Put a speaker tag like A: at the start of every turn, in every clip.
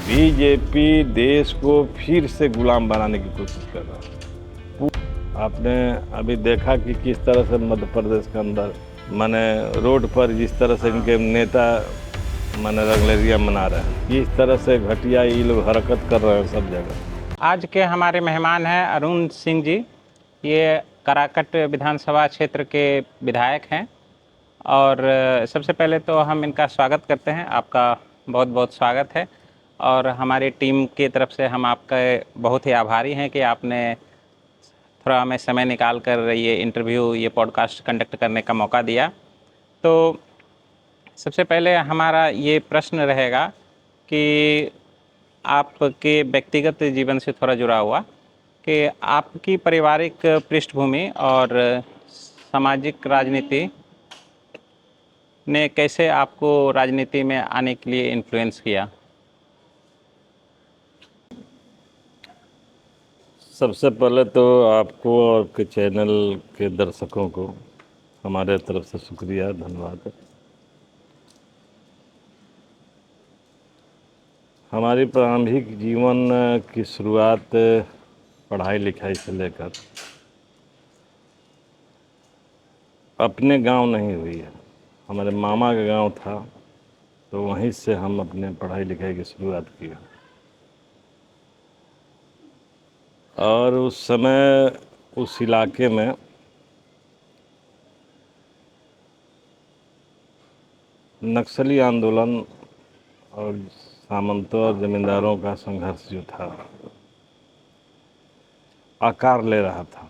A: BJP देश को फिर से गुलाम बनाने की कोशिश कर रहा है। आपने अभी देखा कि किस तरह से मध्य प्रदेश के अंदर माने रोड पर जिस तरह से इनके नेता माने रंगलेरिया मना रहे हैं, किस तरह से घटिया ये लोग हरकत कर रहे हैं सब जगह।
B: आज के हमारे मेहमान हैं अरुण सिंह जी। ये कराकट विधानसभा क्षेत्र के विधायक हैं और सबसे पहले तो हम इनका स्वागत करते हैं। आपका बहुत बहुत स्वागत है और हमारी टीम की तरफ से हम आपके बहुत ही आभारी हैं कि आपने थोड़ा हमें समय निकाल कर ये इंटरव्यू, ये पॉडकास्ट कंडक्ट करने का मौका दिया। तो सबसे पहले हमारा ये प्रश्न रहेगा कि आपके व्यक्तिगत जीवन से थोड़ा जुड़ा हुआ कि आपकी पारिवारिक पृष्ठभूमि और सामाजिक राजनीति ने कैसे आपको राजनीति में आने के लिए इन्फ्लुएंस किया।
A: सबसे पहले तो आपको और आपके चैनल के दर्शकों को हमारे तरफ से शुक्रिया, धन्यवाद। हमारी प्रारंभिक जीवन की शुरुआत पढ़ाई लिखाई से लेकर अपने गांव नहीं हुई है। हमारे मामा का गांव था, तो वहीं से हम अपने पढ़ाई लिखाई की शुरुआत की। और उस समय उस इलाके में नक्सली आंदोलन और सामंतों और जमींदारों का संघर्ष जो था आकार ले रहा था।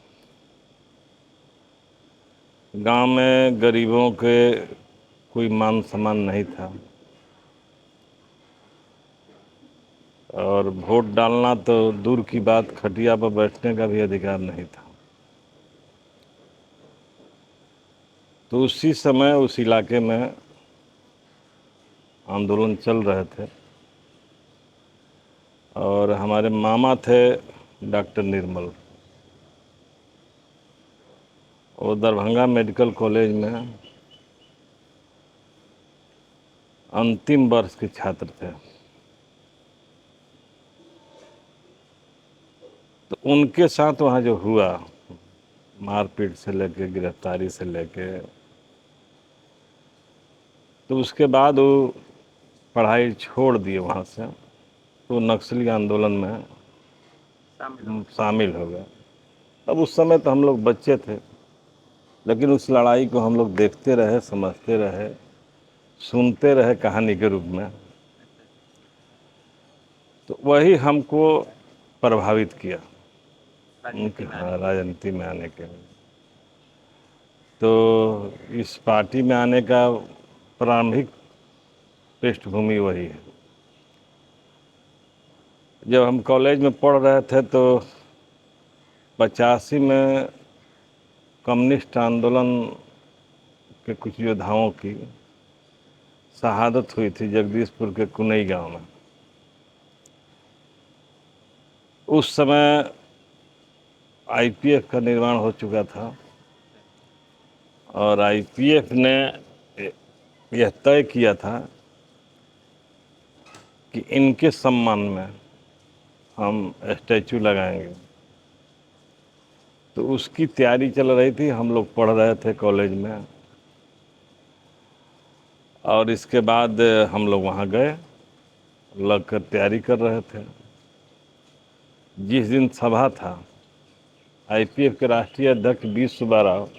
A: गांव में गरीबों के कोई मान सम्मान नहीं था और वोट डालना तो दूर की बात, खटिया पर बैठने का भी अधिकार नहीं था। तो उसी समय उस इलाके में आंदोलन चल रहे थे और हमारे मामा थे डॉक्टर निर्मल। वो दरभंगा मेडिकल कॉलेज में अंतिम वर्ष के छात्र थे। तो उनके साथ वहाँ जो हुआ, मारपीट से लेके गिरफ्तारी से लेके, तो उसके बाद वो पढ़ाई छोड़ दिए वहाँ से, तो नक्सली आंदोलन में शामिल हो गए। अब उस समय तो हम लोग बच्चे थे, लेकिन उस लड़ाई को हम लोग देखते रहे, समझते रहे, सुनते रहे कहानी के रूप में। तो वही हमको प्रभावित किया उनके राजनीति में आने के लिए। तो इस पार्टी में आने का प्रारंभिक पृष्ठभूमि वही है। जब हम कॉलेज में पढ़ रहे थे तो 85 में कम्युनिस्ट आंदोलन के कुछ योद्धाओं की शहादत हुई थी जगदीशपुर के कुनई गांव में। उस समय आईपीएफ का निर्माण हो चुका था और आईपीएफ ने यह तय किया था कि इनके सम्मान में हम स्टैचू लगाएंगे। तो उसकी तैयारी चल रही थी, हम लोग पढ़ रहे थे कॉलेज में। और इसके बाद हम लोग वहाँ गए, लग कर तैयारी कर रहे थे। जिस दिन सभा था, आईपीएफ के राष्ट्रीय अध्यक्ष बी सुब्बा राव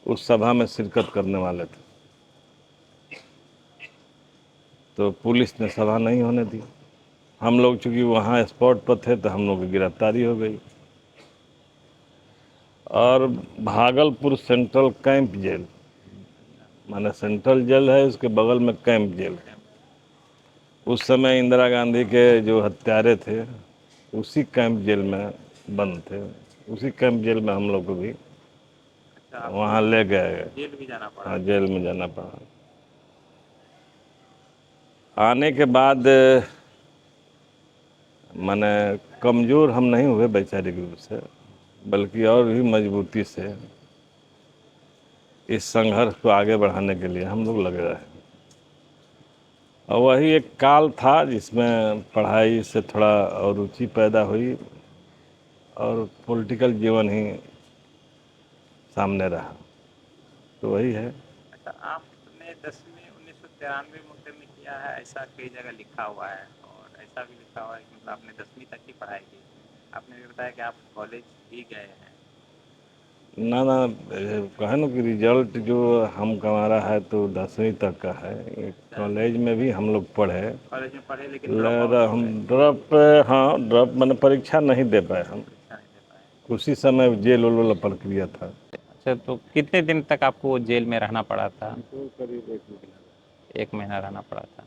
A: उस सभा में शिरकत करने वाले थे, तो पुलिस ने सभा नहीं होने दी। हम लोग चूँकि वहाँ स्पॉट पर थे तो हम लोग की गिरफ्तारी हो गई और भागलपुर सेंट्रल कैंप जेल, माने सेंट्रल जेल है, उसके बगल में कैंप जेल। उस समय इंदिरा गांधी के जो हत्यारे थे उसी कैंप जेल में बंद थे। उसी कैंप जेल में हम लोग को भी वहाँ ले गए।
B: जेल भी जाना पड़ा।
A: हाँ, जेल में जाना पड़ा। आने के बाद माने कमज़ोर हम नहीं हुए वैचारिक रूप से, बल्कि और भी मजबूती से इस संघर्ष को आगे बढ़ाने के लिए हम लोग लगे रहे। और वही एक काल था जिसमें पढ़ाई से थोड़ा और रुचि पैदा हुई और पॉलिटिकल जीवन ही सामने रहा, तो वही है।
B: अच्छा, आपने 10वीं 1993 में उत्तीर्ण किया है, ऐसा कई जगह लिखा हुआ है, और ऐसा भी लिखा हुआ है कि मतलब आपने 10वीं तक ही पढ़ाई की। आपने भी बताया कि आप कॉलेज भी गए हैं।
A: ना ना, कहे ना कि रिजल्ट जो हम हमारा है तो 10वीं तक का है। कॉलेज में भी हम लोग पढ़े,
B: कॉलेज में पढ़े लेकिन ड्रॉप आउट हो
A: हम
B: गए,
A: ड्रॉप, हाँ ड्रॉप मैंने परीक्षा नहीं दे पाए हम।
B: परीक्षा नहीं दे पाए।
A: उसी समय जेल वाला प्रक्रिया था।
B: अच्छा, तो कितने दिन तक आपको जेल में रहना पड़ा था?
A: तो करीब 1 महीना।
B: 1 महीना रहना पड़ा था।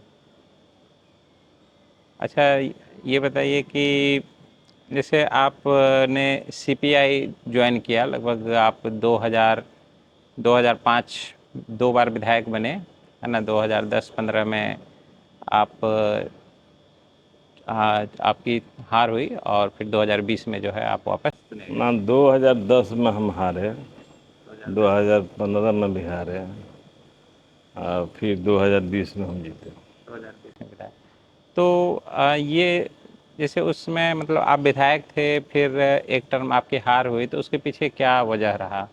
B: अच्छा, ये बताइए कि जैसे आपने सीपीआई ज्वाइन किया, लगभग आप 2005 दो बार विधायक बने, है ना? 2010-15 में आप आपकी हार हुई, और फिर 2020 में जो है आप वापस चुने गए।
A: ना, 2010 में हम हारे,
B: 2010
A: 2015 में भी हारे, और फिर 2020 में हम जीते।
B: 2020 में विधायक। तो ये जैसे उसमें मतलब आप विधायक थे, फिर एक टर्म आपकी हार हुई, तो उसके पीछे क्या वजह रहा?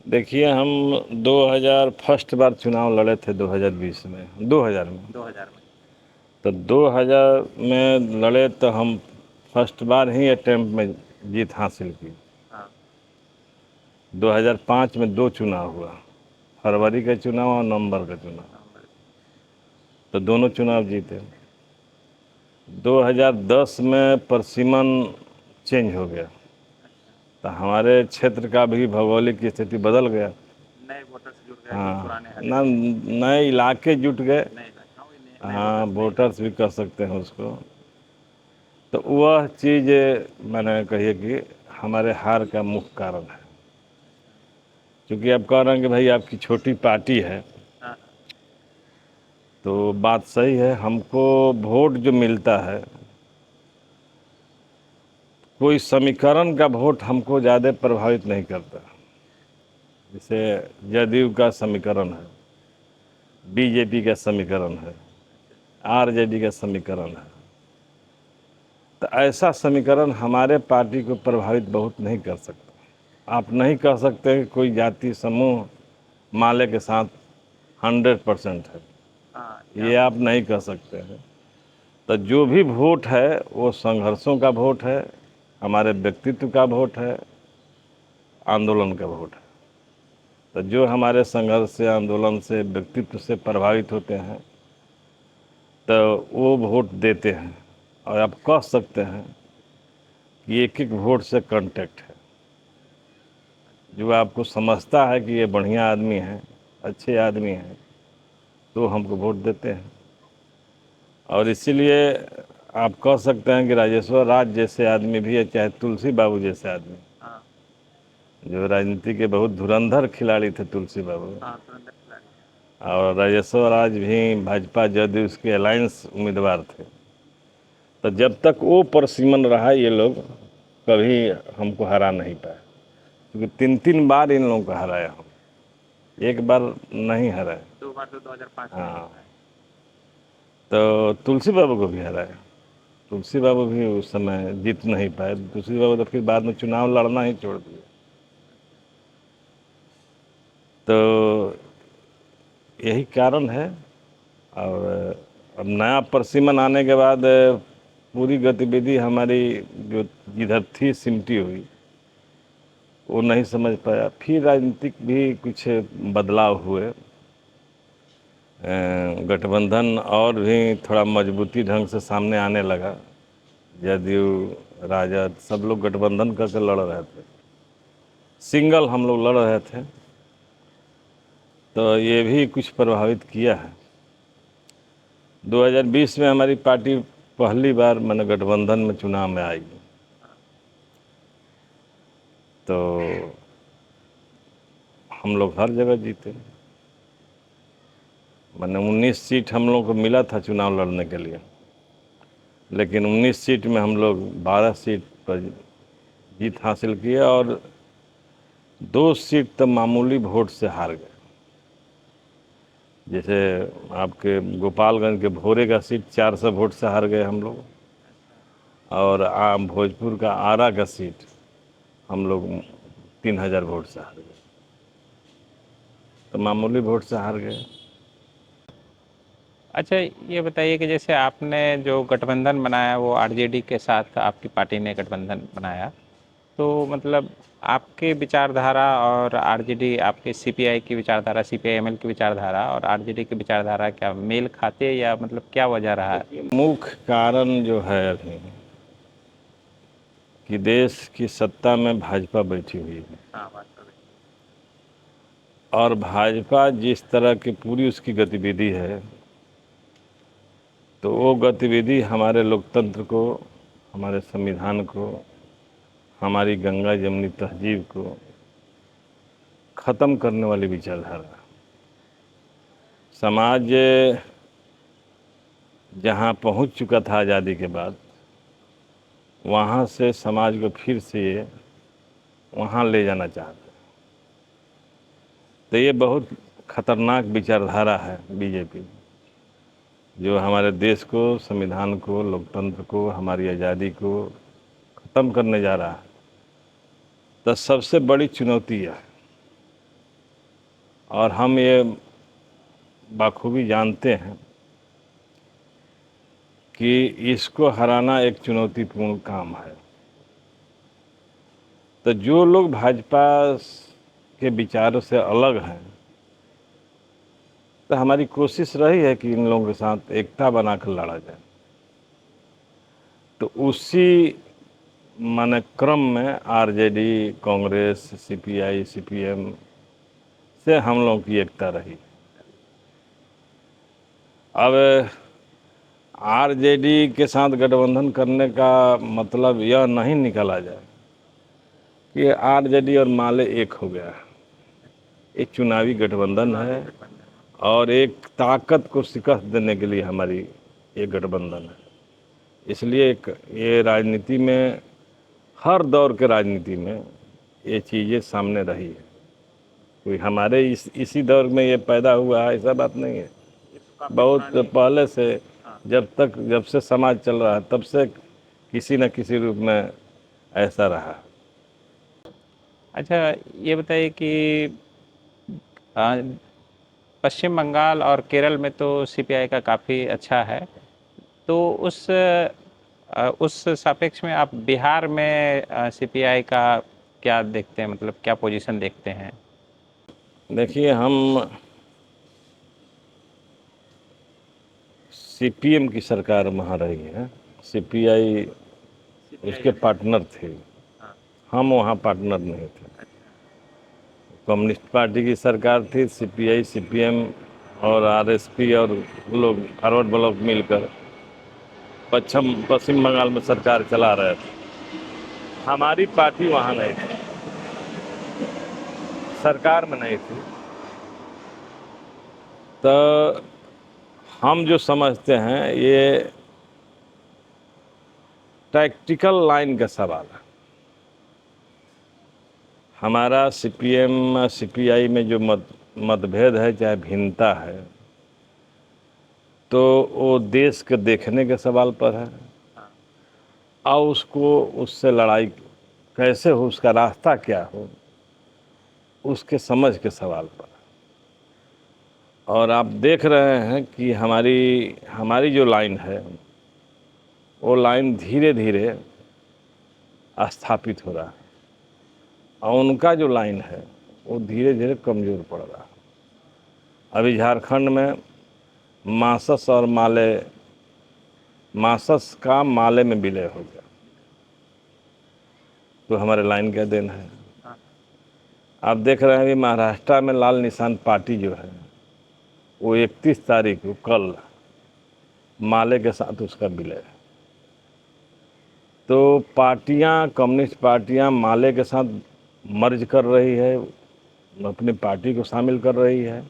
A: देखिए, हम 2000 फर्स्ट बार चुनाव लड़े थे 2020 में, 2000 में।
B: 2000 में।
A: तो 2000 में लड़े तो हम फर्स्ट बार ही अटेम्प्ट में जीत हासिल की।
B: हाँ।
A: 2005 में 2 चुनाव हुआ, फरवरी का चुनाव और नवंबर का चुनाव,
B: नवंबर।
A: तो दोनों चुनाव जीते। 2010 में परसिमन चेंज हो गया, तो हमारे क्षेत्र का भी भौगोलिक स्थिति बदल गया।
B: नए वोटर्स जुड़ गए, जो
A: हाँ
B: पुराने हटे
A: ना,
B: थे।
A: नए इलाके जुट गए।
B: नए इलाके, हाँ, वही नए
A: हाँ,
B: वोटर्स, नए
A: वोटर्स भी कर सकते हैं उसको। तो वह चीज़ मैंने कही कि हमारे हार का मुख्य कारण है। क्योंकि आप कह रहे हैं कि भाई आपकी छोटी पार्टी है,
B: हाँ,
A: तो बात सही है। हमको वोट जो मिलता है, कोई समीकरण का वोट हमको ज़्यादा प्रभावित नहीं करता। जैसे जदयू का समीकरण है, बीजेपी का समीकरण है, आरजेडी का समीकरण है, तो ऐसा समीकरण हमारे पार्टी को प्रभावित बहुत नहीं कर सकता। आप नहीं कह सकते कि कोई जाति समूह माले के साथ 100% है,
B: हाँ,
A: ये आप नहीं कह सकते हैं। तो जो भी वोट है वो संघर्षों का वोट है, हमारे व्यक्तित्व का वोट है, आंदोलन का वोट है। तो जो हमारे संघर्ष से, आंदोलन से, व्यक्तित्व से प्रभावित होते हैं, तो वो वोट देते हैं। और आप कह सकते हैं कि एक एक वोट से कांटेक्ट है। जो आपको समझता है कि ये बढ़िया आदमी है, अच्छे आदमी हैं, तो हमको वोट देते हैं। और इसीलिए आप कह सकते हैं कि राजेश्वर राज जैसे आदमी भी है, चाहे तुलसी बाबू जैसे आदमी,
B: हाँ,
A: जो राजनीति के बहुत धुरंधर खिलाड़ी थे तुलसी बाबू,
B: हाँ, तुरंत खिलाड़ी हैं।
A: और राजेश्वर राज भी भाजपा जदयू उसके अलायंस उम्मीदवार थे। तो जब तक वो परसिमन रहा, ये लोग कभी हमको हरा नहीं पाए, क्योंकि 3 बार इन लोगों को हराया हम, एक बार नहीं हराए।
B: 2 बार तो 2005 में ही
A: हाँ,
B: हुआ है।
A: तो तुलसी बाबू को भी हराया। तुलसी बाबू भी उस समय जीत नहीं पाए। तुलसी बाबू तो फिर बाद में चुनाव लड़ना ही छोड़ दिया। तो यही कारण है। और अब नया परसिमन आने के बाद पूरी गतिविधि हमारी जो जिधर थी सिमटी हुई, वो नहीं समझ पाया। फिर राजनीतिक भी कुछ बदलाव हुए, गठबंधन और भी थोड़ा मजबूती ढंग से सामने आने लगा। जदयू, राजद सब लोग गठबंधन करके लड़ रहे थे, सिंगल हम लोग लड़ रहे थे। तो ये भी कुछ प्रभावित किया है। 2020 में हमारी पार्टी पहली बार मैंने गठबंधन में चुनाव में आई, तो हम लोग हर जगह जीते। मैंने 19 सीट हम लोग को मिला था चुनाव लड़ने के लिए, लेकिन 19 सीट में हम लोग 12 सीट पर जीत हासिल किए, और 2 सीट तो मामूली वोट से हार गए। जैसे आपके गोपालगंज के भोरे का सीट 400 वोट से हार गए हम लोग, और आम भोजपुर का आरा का सीट हम लोग 3000 वोट से हार गए, तो मामूली वोट से हार गए।
B: अच्छा, ये बताइए कि जैसे आपने जो गठबंधन बनाया वो आरजेडी के साथ आपकी पार्टी ने गठबंधन बनाया, तो मतलब आपके विचारधारा और आरजेडी, आपके सीपीआई की विचारधारा, सीपीआईएमएल की विचारधारा और आरजेडी की विचारधारा क्या मेल खाते, या मतलब क्या वजह रहा है?
A: मुख्य कारण जो है अभी कि देश की सत्ता में भाजपा बैठी हुई है, और भाजपा जिस तरह की पूरी उसकी गतिविधि है, तो वो गतिविधि हमारे लोकतंत्र को, हमारे संविधान को, हमारी गंगा जमुनी तहजीब को ख़त्म करने वाली विचारधारा। समाज जहाँ पहुँच चुका था आज़ादी के बाद, वहाँ से समाज को फिर से ये वहाँ ले जाना चाहते हैं। तो ये बहुत खतरनाक विचारधारा है बीजेपी, जो हमारे देश को, संविधान को, लोकतंत्र को, हमारी आज़ादी को ख़त्म करने जा रहा है। तो सबसे बड़ी चुनौती है, और हम ये बाखूबी जानते हैं कि इसको हराना एक चुनौतीपूर्ण काम है। तो जो लोग भाजपा के विचारों से अलग हैं, तो हमारी कोशिश रही है कि इन लोगों के साथ एकता बनाकर लड़ा जाए। तो उसी माने क्रम में आरजेडी, कांग्रेस, सीपीआई, सीपीएम से हम लोगों की एकता रही। अब आरजेडी के साथ गठबंधन करने का मतलब यह नहीं निकाला जाए कि आरजेडी और माले एक हो गया। एक चुनावी गठबंधन है, और एक ताकत को शिकस्त देने के लिए हमारी ये गठबंधन है। इसलिए ये राजनीति में, हर दौर के राजनीति में ये चीज़ें सामने रही है। कोई हमारे इसी दौर में ये पैदा हुआ है ऐसा बात नहीं है, बहुत पहले से, जब से समाज चल रहा है तब से किसी न किसी रूप में ऐसा रहा।
B: अच्छा, ये बताइए कि आ, पश्चिम बंगाल और केरल में तो सीपीआई का काफ़ी अच्छा है, तो उस सापेक्ष में आप बिहार में सीपीआई का क्या देखते हैं, मतलब क्या पोजीशन देखते हैं?
A: देखिए, हम सीपीएम की सरकार वहाँ रही है, सीपीआई उसके पार्टनर थे, हम वहाँ पार्टनर नहीं थे। कम्युनिस्ट पार्टी की सरकार थी, सीपीआई, सीपीएम और आरएसपी और लोग फॉरवर्ड ब्लॉक मिलकर पश्चिम बंगाल में सरकार चला रहे थे। हमारी पार्टी वहाँ नहीं थी, सरकार में नहीं थी। तो हम जो समझते हैं ये टैक्टिकल लाइन का सवाल है। हमारा सीपीएम सीपीआई में जो मतभेद है, चाहे भिन्नता है, तो वो देश के देखने के सवाल पर है, और उससे लड़ाई कैसे हो, उसका रास्ता क्या हो, उसके समझ के सवाल पर। और आप देख रहे हैं कि हमारी जो लाइन है, वो लाइन धीरे धीरे स्थापित हो रहा है, और उनका जो लाइन है वो धीरे धीरे कमज़ोर पड़ रहा है। अभी झारखंड में मासस का माले में विलय हो गया, तो हमारे लाइन का देन है। आप देख रहे हैं अभी महाराष्ट्र में लाल निशान पार्टी जो है, वो 31 तारीख को, कल, माले के साथ उसका विलय है। तो पार्टियां, कम्युनिस्ट पार्टियां माले के साथ मर्ज कर रही है, अपनी पार्टी को शामिल कर रही है।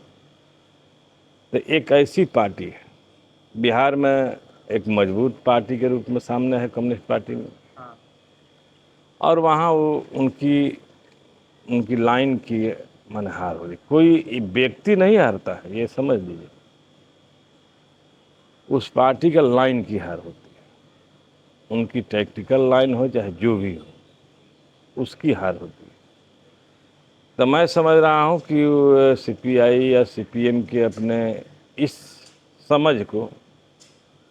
A: तो एक ऐसी पार्टी है बिहार में, एक मजबूत पार्टी के रूप में सामने है कम्युनिस्ट पार्टी में, और वहाँ वो उनकी लाइन की माने हार हो रही। कोई व्यक्ति नहीं हारता है, ये समझ लीजिए, उस पार्टी का लाइन की हार होती है। उनकी टैक्टिकल लाइन हो चाहे जो भी हो, उसकी हार होती है। तो मैं समझ रहा हूँ कि सीपीआई या सीपीएम के अपने इस समझ को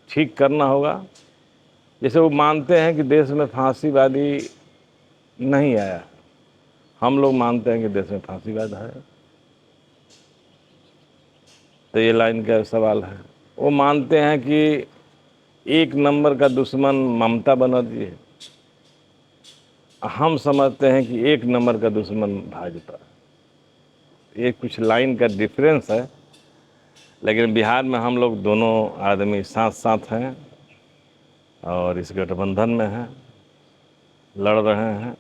A: ठीक करना होगा। जैसे वो मानते हैं कि देश में फांसीवादी नहीं आया, हम लोग मानते हैं कि देश में फांसीवाद है, तो ये लाइन का सवाल है। वो मानते हैं कि एक नंबर का दुश्मन ममता बनर्जी है, हम समझते हैं कि एक नंबर का दुश्मन भाजपा है। ये कुछ लाइन का डिफरेंस है, लेकिन बिहार में हम लोग दोनों आदमी साथ साथ हैं और इस गठबंधन में हैं, लड़ रहे हैं।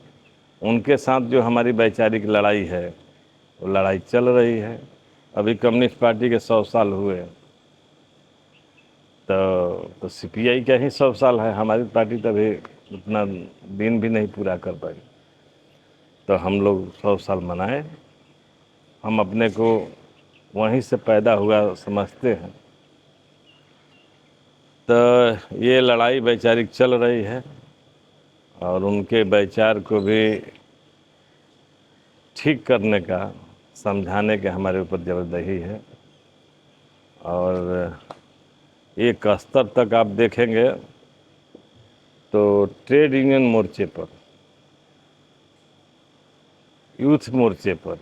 A: उनके साथ जो हमारी वैचारिक लड़ाई है, वो लड़ाई चल रही है। अभी कम्युनिस्ट पार्टी के 100 साल हुए, तो सीपीआई का ही 100 साल है। हमारी पार्टी तो अभी उतना दिन भी नहीं पूरा कर पाई, तो हम लोग 100 साल मनाए। हम अपने को वहीं से पैदा हुआ समझते हैं। तो ये लड़ाई वैचारिक चल रही है और उनके विचार को भी ठीक करने का, समझाने के हमारे ऊपर जबरदस्ती है। और एक स्तर तक आप देखेंगे तो ट्रेड यूनियन मोर्चे पर, यूथ मोर्चे पर,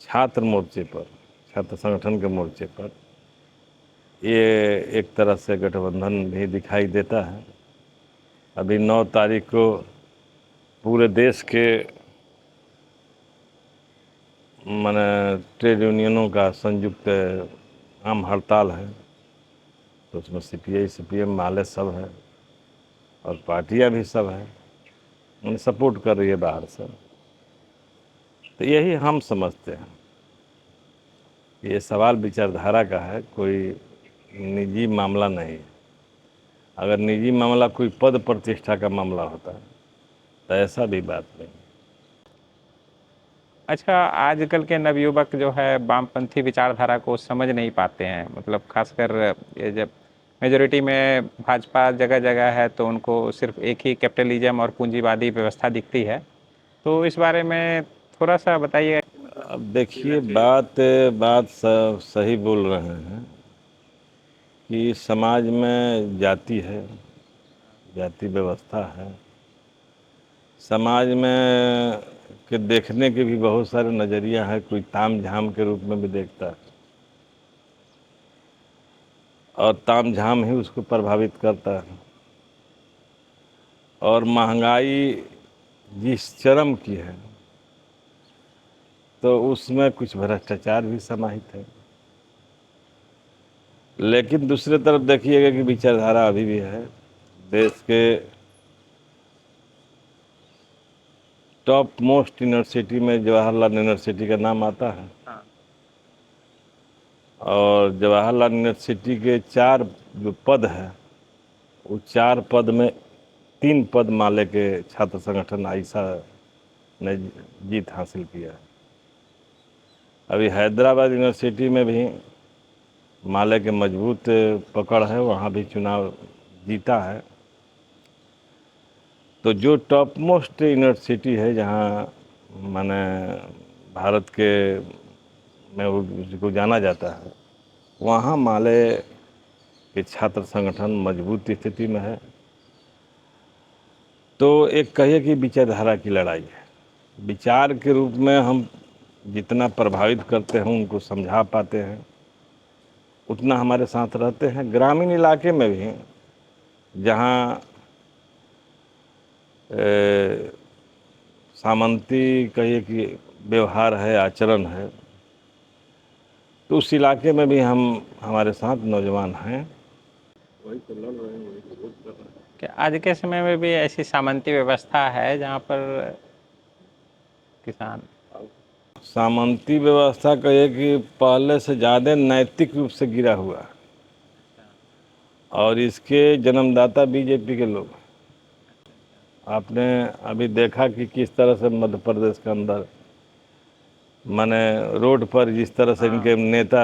A: छात्र मोर्चे पर, छात्र संगठन के मोर्चे पर ये एक तरह से गठबंधन भी दिखाई देता है। अभी 9 तारीख को पूरे देश के माने ट्रेड यूनियनों का संयुक्त आम हड़ताल है, तो उसमें सीपीआई सीपीएम माले सब है और पार्टियां भी सब है, उन्हें सपोर्ट कर रही है बाहर से। तो यही हम समझते हैं, ये सवाल विचारधारा का है, कोई निजी मामला नहीं है। अगर निजी मामला कोई पद प्रतिष्ठा का मामला होता है तो ऐसा भी बात नहीं।
B: अच्छा, आजकल के नवयुवक जो है वामपंथी विचारधारा को समझ नहीं पाते हैं, मतलब खासकर ये जब मेजोरिटी में भाजपा जगह जगह है तो उनको सिर्फ एक ही कैपिटलिज्म और पूंजीवादी व्यवस्था दिखती है। तो इस बारे में थोड़ा सा बताइए।
A: अब देखिए, बात सही बोल रहे हैं कि समाज में जाति है, जाति व्यवस्था है। समाज में के देखने के भी बहुत सारे नज़रिया है। कोई ताम झाम के रूप में भी देखता है और ताम झाम ही उसको प्रभावित करता है। और महंगाई जिस चरम की है, तो उसमें कुछ भ्रष्टाचार भी समाहित है। लेकिन दूसरे तरफ देखिएगा कि विचारधारा अभी भी है। देश के टॉप मोस्ट यूनिवर्सिटी में जवाहरलाल यूनिवर्सिटी का नाम आता है। और जवाहरलाल यूनिवर्सिटी के 4 जो पद है, वो 4 पद में 3 पद माले के छात्र संगठन आइसा ने जीत हासिल किया है। अभी हैदराबाद यूनिवर्सिटी में भी माले के मजबूत पकड़ है, वहाँ भी चुनाव जीता है। तो जो टॉप मोस्ट यूनिवर्सिटी है, जहाँ माने भारत के में उसको जाना जाता है, वहाँ माले के छात्र संगठन मजबूत स्थिति में है। तो एक कहिए कि विचारधारा की लड़ाई है। विचार के रूप में हम जितना प्रभावित करते हैं, उनको समझा पाते हैं, उतना हमारे साथ रहते हैं। ग्रामीण इलाके में भी जहाँ सामंती कहिए कि व्यवहार है, आचरण है, तो उस इलाके में भी हमारे साथ नौजवान हैं। वही तो लड़ रहे हैं, वही तो वोट कर रहे हैं।
B: कि आज के समय में भी ऐसी सामंती व्यवस्था है जहाँ पर किसान,
A: सामंती व्यवस्था कहिए कि पहले से ज़्यादा नैतिक रूप से गिरा हुआ है, और इसके जन्मदाता बीजेपी के लोग। आपने अभी देखा कि किस तरह से मध्य प्रदेश के अंदर माने रोड पर जिस तरह से इनके नेता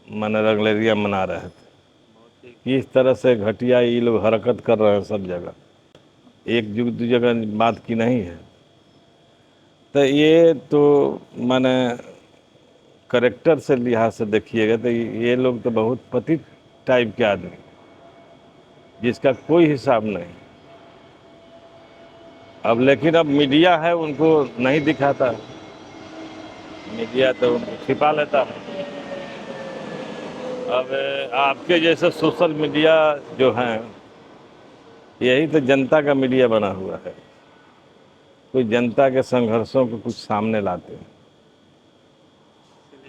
A: माने रंगलेरिया मना रहे थे, इस तरह से घटिया ये लोग हरकत कर रहे हैं सब जगह, एक दू जगह बात की नहीं है। तो ये तो माने करेक्टर से लिहाज से देखिएगा तो ये लोग तो बहुत पतित टाइप के आदमी, जिसका कोई हिसाब नहीं। अब लेकिन अब मीडिया है उनको नहीं दिखाता, मीडिया तो उनको छिपा लेता है। अब आपके जैसे सोशल मीडिया जो हैं, यही तो जनता का मीडिया बना हुआ है, कोई जनता के संघर्षों को कुछ सामने लाते हैं।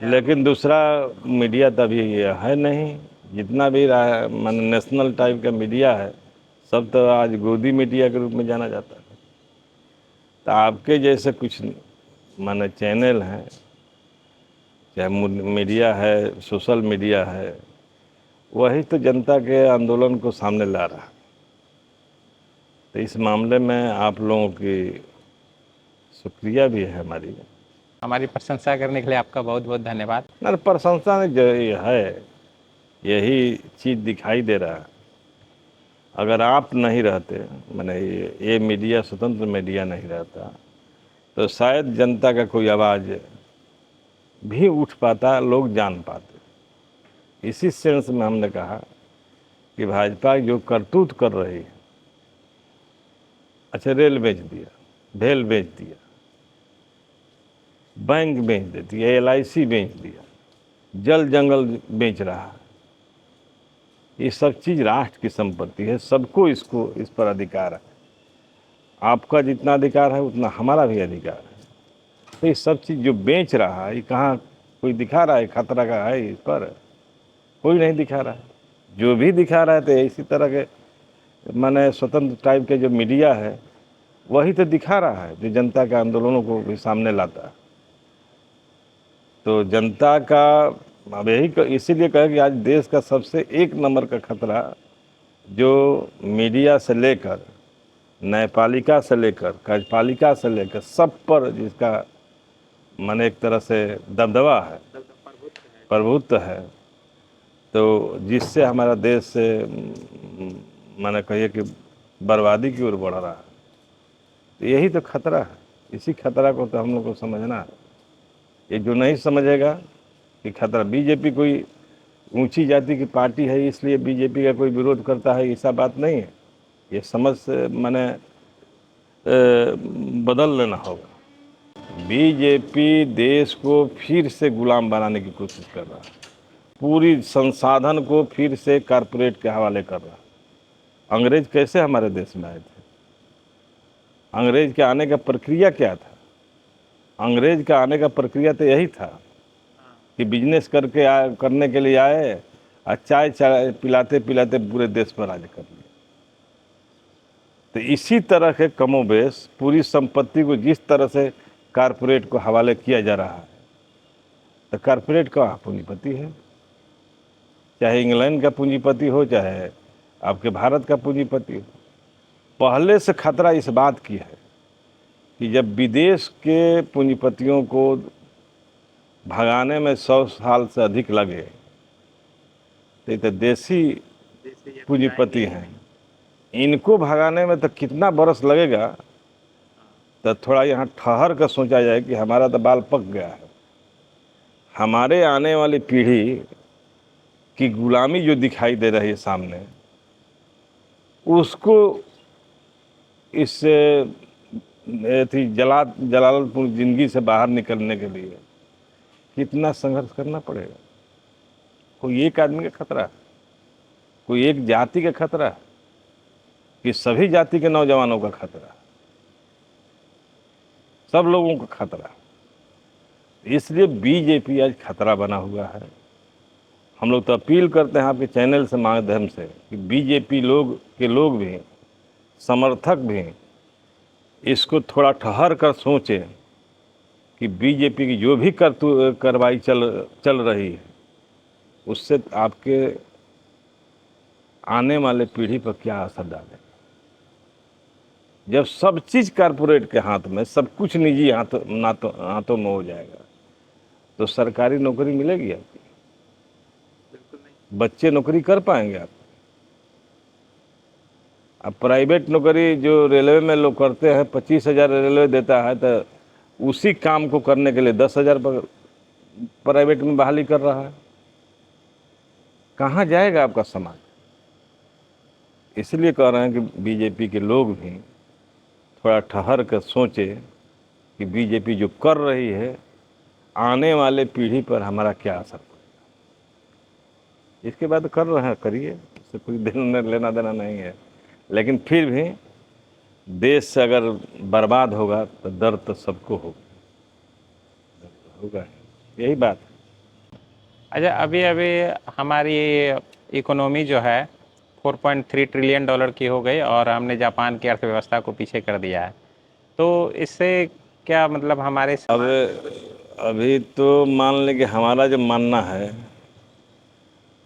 A: लेकिन दूसरा मीडिया तभी ये है नहीं, जितना भी माने नेशनल टाइप का मीडिया है सब तो आज गोदी मीडिया के रूप में जाना जाता है। तो आपके जैसे कुछ माने चैनल हैं, चाहे मीडिया है, सोशल मीडिया है, वही तो जनता के आंदोलन को सामने ला रहा है। तो इस मामले में आप लोगों की शुक्रिया भी है
B: हमारी प्रशंसा करने के लिए आपका बहुत बहुत धन्यवाद।
A: ना प्रशंसा नहीं, जो ये है यही चीज़ दिखाई दे रहा है। अगर आप नहीं रहते, माने ये मीडिया स्वतंत्र मीडिया नहीं रहता तो शायद जनता का कोई आवाज़ भी उठ पाता, लोग जान पाते। इसी सेंस में हमने कहा कि भाजपा जो करतूत कर रही है, अच्छा रेल बेच दिया, भेल बेच दिया, बैंक बेच देती है, LIC बेच दिया, जल जंगल बेच रहा है, ये सब चीज़ राष्ट्र की संपत्ति है, सबको इस पर अधिकार है। आपका जितना अधिकार है उतना हमारा भी अधिकार है। तो ये सब चीज़ जो बेच रहा है, ये कहाँ कोई दिखा रहा है खतरा का है इस पर? कोई नहीं दिखा रहा है। जो भी दिखा रहा है तो इसी तरह के माने स्वतंत्र टाइप के जो मीडिया है वही तो दिखा रहा है, जो जनता के आंदोलनों को भी सामने लाता है। तो जनता का अब यही इसीलिए कहे कि आज देश का सबसे एक नंबर का खतरा जो मीडिया से लेकर न्यायपालिका से लेकर कार्यपालिका से लेकर सब पर जिसका माने एक तरह से दबदबा है, प्रभुत्व है, तो जिससे हमारा देश से माने कहिए कि बर्बादी की ओर बढ़ रहा है। तो यही तो खतरा है, इसी खतरा को तो हम लोग को समझना है। ये जो नहीं समझेगा कि खतरा बीजेपी कोई ऊंची जाति की पार्टी है इसलिए बीजेपी का कोई विरोध करता है, ऐसा बात नहीं है। ये समझ माने बदल लेना होगा। बीजेपी देश को फिर से गुलाम बनाने की कोशिश कर रहा है, पूरी संसाधन को फिर से कारपोरेट के हवाले कर रहा है। अंग्रेज कैसे हमारे देश में आए थे? अंग्रेज के आने का प्रक्रिया क्या था? अंग्रेज का आने का प्रक्रिया तो यही था कि बिजनेस करने के लिए आए और चाय पिलाते पिलाते पूरे देश पर राज कर लिया। तो इसी तरह के कमोबेश पूरी संपत्ति को जिस तरह से कारपोरेट को हवाले किया जा रहा है, तो कारपोरेट का पूंजीपति है, चाहे इंग्लैंड का पूंजीपति हो चाहे आपके भारत का पूंजीपति हो। पहले से खतरा इस बात की है कि जब विदेश के पूंजीपतियों को भगाने में 100 साल से अधिक लगे तो देसी पूंजीपति हैं, इनको भगाने में तो कितना बरस लगेगा। तो थोड़ा यहाँ ठहर कर सोचा जाए कि हमारा तो बाल पक गया है, हमारे आने वाली पीढ़ी की गुलामी जो दिखाई दे रही है सामने, उसको इससे जलालपुर ज़िंदगी से बाहर निकलने के लिए कितना संघर्ष करना पड़ेगा। कोई एक आदमी का खतरा है, कोई एक जाति का खतरा है कि सभी जाति के नौजवानों का खतरा, सब लोगों का खतरा। इसलिए बीजेपी आज खतरा बना हुआ है। हम लोग तो अपील करते हैं आपके चैनल से माध्यम से कि बीजेपी लोग भी, समर्थक भी इसको थोड़ा ठहर कर सोचें कि बीजेपी की जो भी कार्रवाई चल रही है उससे आपके आने वाले पीढ़ी पर क्या असर डालेगा। जब सब चीज़ कारपोरेट के हाथ में, सब कुछ निजी हाथों में हो जाएगा तो सरकारी नौकरी मिलेगी आपकी?
B: बिल्कुल नहीं।
A: बच्चे नौकरी कर पाएंगे आप? अब प्राइवेट नौकरी जो रेलवे में लोग करते हैं, 25,000 रेलवे देता है, तो उसी काम को करने के लिए 10,000 प्राइवेट में बहाली कर रहा है। कहाँ जाएगा आपका समाज? इसलिए कह रहे हैं कि बीजेपी के लोग भी थोड़ा ठहर कर सोचे कि बीजेपी जो कर रही है, आने वाले पीढ़ी पर हमारा क्या असर पड़ेगा। इसके बाद कर रहे हैं, करिए, इससे कोई लेना देना नहीं है। लेकिन फिर भी देश से अगर बर्बाद होगा तो दर्द तो सबको होगा। यही बात है।
B: अच्छा, अभी अभी हमारी इकोनॉमी जो है 4.3 ट्रिलियन डॉलर की हो गई और हमने जापान की अर्थव्यवस्था को पीछे कर दिया है। तो इससे क्या मतलब हमारे
A: अब अभी तो मान लें कि हमारा जो मानना है,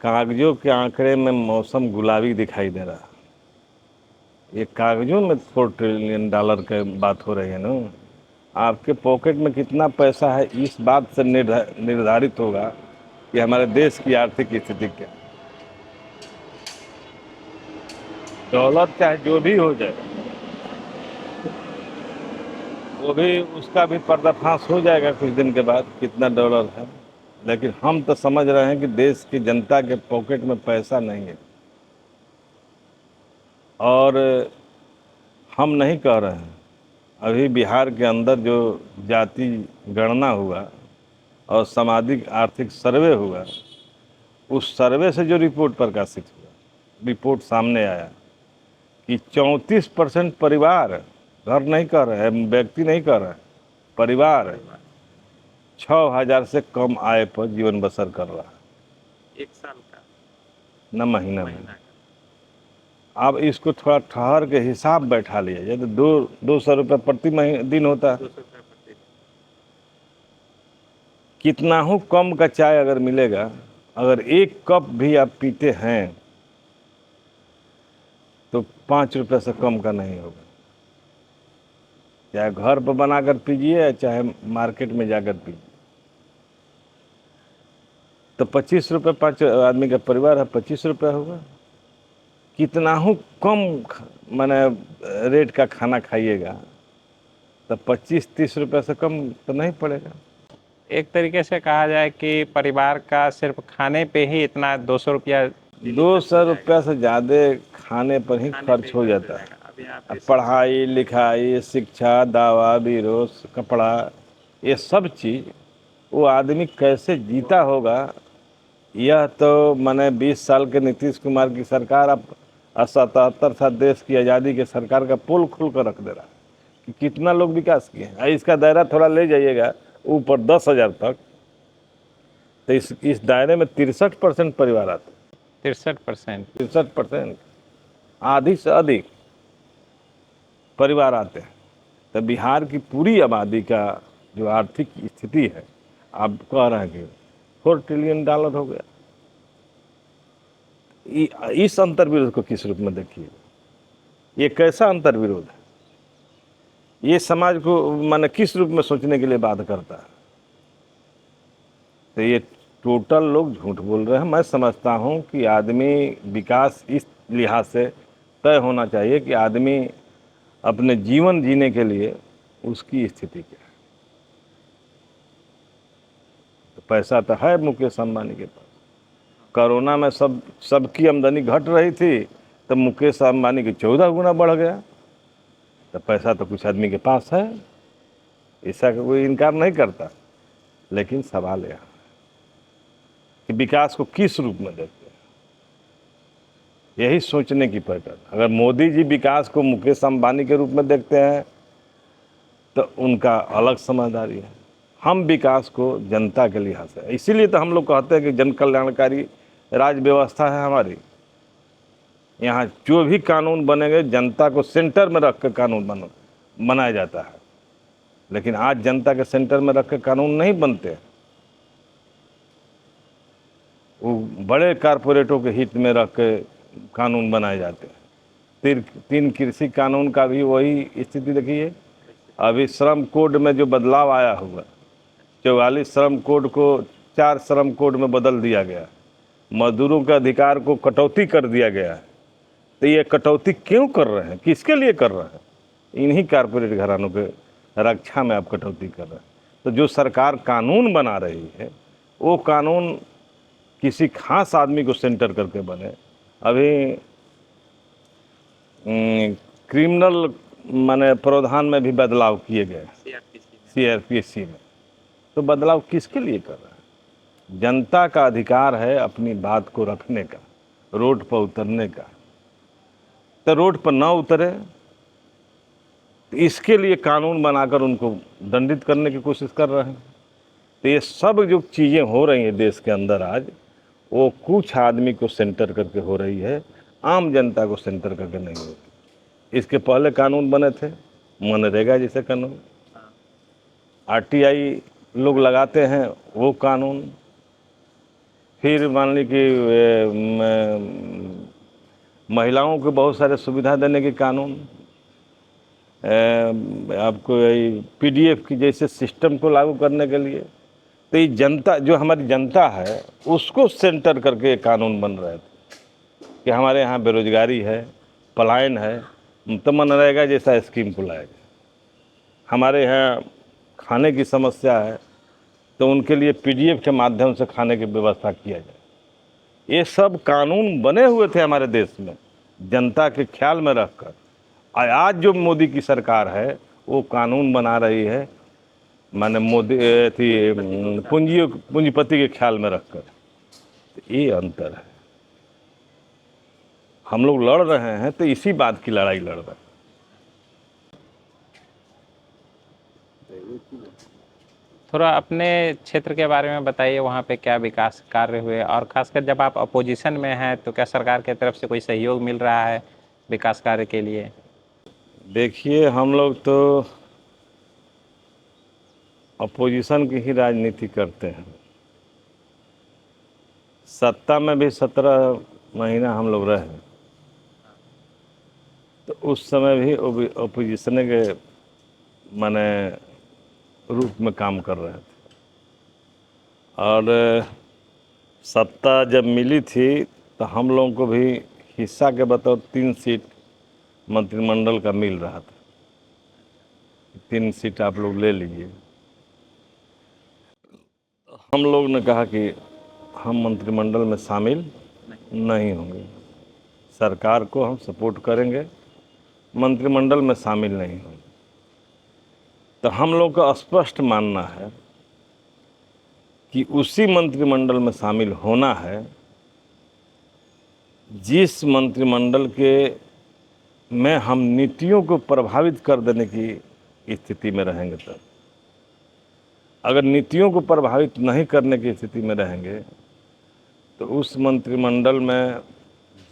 A: कागजों के आंकड़े में मौसम गुलाबी दिखाई दे रहा है। ये कागजों में 4 ट्रिलियन डॉलर की बात हो रही है ना। आपके पॉकेट में कितना पैसा है, इस बात से निर्धारित होगा कि हमारे देश की आर्थिक स्थिति क्या है। डॉलर चाहे जो भी हो जाए, वो भी, उसका भी पर्दाफाश हो जाएगा कुछ दिन के बाद कितना डॉलर है। लेकिन हम तो समझ रहे हैं कि देश की जनता के पॉकेट में पैसा नहीं है। और हम नहीं कह रहे हैं, अभी बिहार के अंदर जो जाति गणना हुआ और सामाजिक आर्थिक सर्वे हुआ, उस सर्वे से जो रिपोर्ट प्रकाशित हुआ, रिपोर्ट सामने आया कि 34% परिवार, घर नहीं कर रहे हैं, व्यक्ति नहीं कर रहे हैं, परिवार 6,000 से कम आय पर जीवन बसर कर रहा है।
B: एक साल का
A: न महीना में। आप इसको थोड़ा ठहर के हिसाब बैठा लिया जाए तो 200 रुपये प्रति दिन होता है। कितना हो कम का चाय अगर मिलेगा, अगर एक कप भी आप पीते हैं तो 5 रुपये से कम का नहीं होगा। चाहे घर पर बनाकर पीजिए, चाहे मार्केट में जाकर पीजिए। तो 25 रुपये, 5 आदमी का परिवार है, 25 रुपये होगा। कितना हो कम माने रेट का खाना खाइएगा तो 25-30 रुपये से कम तो नहीं पड़ेगा।
B: एक तरीके से कहा जाए कि परिवार का सिर्फ खाने पे ही इतना 200 रुपया,
A: 200 रुपया से ज़्यादा खाने पर ही खर्च हो जाता है। अब पढ़ाई लिखाई, शिक्षा, दवा बीरो, कपड़ा, ये सब चीज़ वो आदमी कैसे जीता होगा। यह तो मैंने 20 साल के नीतीश कुमार की सरकार, अब 77 साल देश की आज़ादी के सरकार का पोल खोल कर रख दे रहा है कि कितना लोग विकास किए हैं। इसका दायरा थोड़ा ले जाइएगा ऊपर 10,000 तक, तो इस दायरे में 63% परिवार आते हैं।
B: 63%।
A: 63%, आधी से अधिक परिवार आते हैं। तो बिहार की पूरी आबादी का जो आर्थिक स्थिति है, आप कह रहे हैं कि 4 ट्रिलियन डॉलर हो गया। इस अंतर्विरोध को किस रूप में देखिए, ये कैसा अंतर्विरोध है? ये समाज को माने किस रूप में सोचने के लिए बाध्य करता है? तो ये टोटल लोग झूठ बोल रहे हैं। मैं समझता हूँ कि आदमी विकास इस लिहाज से तय होना चाहिए कि आदमी अपने जीवन जीने के लिए उसकी स्थिति क्या है। तो पैसा तो है मुकेश अंबानी के पास। कोरोना में सबकी आमदनी घट रही थी, तो मुकेश अंबानी की 14 गुना बढ़ गया। तो पैसा तो कुछ आदमी के पास है, ऐसा कोई इनकार नहीं करता। लेकिन सवाल यह कि विकास को किस रूप में देखते हैं, यही सोचने की पड़ता। अगर मोदी जी विकास को मुकेश अंबानी के रूप में देखते हैं तो उनका अलग समझदारी है। हम विकास को जनता के लिहाज से, इसीलिए तो हम लोग कहते हैं कि जन कल्याणकारी राज व्यवस्था है हमारी। यहाँ जो भी कानून बनेंगे जनता को सेंटर में रख कर कानून बनाया जाता है। लेकिन आज जनता के सेंटर में रख कर कानून नहीं बनते, वो बड़े कारपोरेटों के हित में रख के कानून बनाए जाते हैं। 3 कृषि कानून का भी वही स्थिति देखिए। अभी श्रम कोड में जो बदलाव आया हुआ, 44 श्रम कोड को 4 श्रम कोड में बदल दिया गया, मजदूरों के अधिकार को कटौती कर दिया गया है। तो ये कटौती क्यों कर रहे हैं, किसके लिए कर रहे हैं? इन्हीं कारपोरेट घरानों के रक्षा में आप कटौती कर रहे हैं। तो जो सरकार कानून बना रही है वो कानून किसी खास आदमी को सेंटर करके बने। अभी क्रिमिनल माने प्रावधान में भी बदलाव किए गए CRPC में। तो बदलाव किसके लिए कर रहे हैं? जनता का अधिकार है अपनी बात को रखने का, रोड पर उतरने का। तो रोड पर ना उतरे तो इसके लिए कानून बनाकर उनको दंडित करने की कोशिश कर रहे हैं। तो ये सब जो चीज़ें हो रही हैं देश के अंदर आज, वो कुछ आदमी को सेंटर करके हो रही है, आम जनता को सेंटर करके नहीं हो रही। इसके पहले कानून बने थे मनरेगा जैसे कानून, RTI लोग लगाते हैं वो कानून, फिर मान ली कि महिलाओं को बहुत सारे सुविधा देने के कानून, आपको PDF की जैसे सिस्टम को लागू करने के लिए। तो ये जनता, जो हमारी जनता है उसको सेंटर करके कानून बन रहे थे कि हमारे यहाँ बेरोजगारी है, पलायन है, तो मनरेगा जैसा स्कीम को लाएगा। हमारे यहाँ खाने की समस्या है तो उनके लिए PDF के माध्यम से खाने की व्यवस्था किया जाए। ये सब कानून बने हुए थे हमारे देश में जनता के ख्याल में रखकर। आज जो मोदी की सरकार है वो कानून बना रही है माने मोदी थी पूंजीपति के ख्याल में रखकर। तो ये अंतर है। हम लोग लड़ रहे हैं तो इसी बात की लड़ाई लड़ रहे हैं।
B: थोड़ा अपने क्षेत्र के बारे में बताइए, वहाँ पे क्या विकास कार्य हुए, और खासकर जब आप अपोजिशन में हैं तो क्या सरकार की तरफ से कोई सहयोग मिल रहा है विकास कार्य के लिए?
A: देखिए, हम लोग तो अपोजिशन की ही राजनीति करते हैं। सत्ता में भी 17 महीना हम लोग रहे, तो उस समय भी अपोजिशन के माने रूप में काम कर रहे थे। और सत्ता जब मिली थी तो हम लोगों को भी हिस्सा के बतौर 3 सीट मंत्रिमंडल का मिल रहा था। 3 सीट आप लोग ले लीजिए। हम लोग ने कहा कि हम मंत्रिमंडल में शामिल नहीं होंगे, सरकार को हम सपोर्ट करेंगे, मंत्रिमंडल में शामिल नहीं होंगे। तो हम लोग का स्पष्ट मानना है कि उसी मंत्रिमंडल में शामिल होना है जिस मंत्रिमंडल के में हम नीतियों को प्रभावित कर देने की स्थिति में रहेंगे। तब अगर नीतियों को प्रभावित नहीं करने की स्थिति में रहेंगे तो उस मंत्रिमंडल में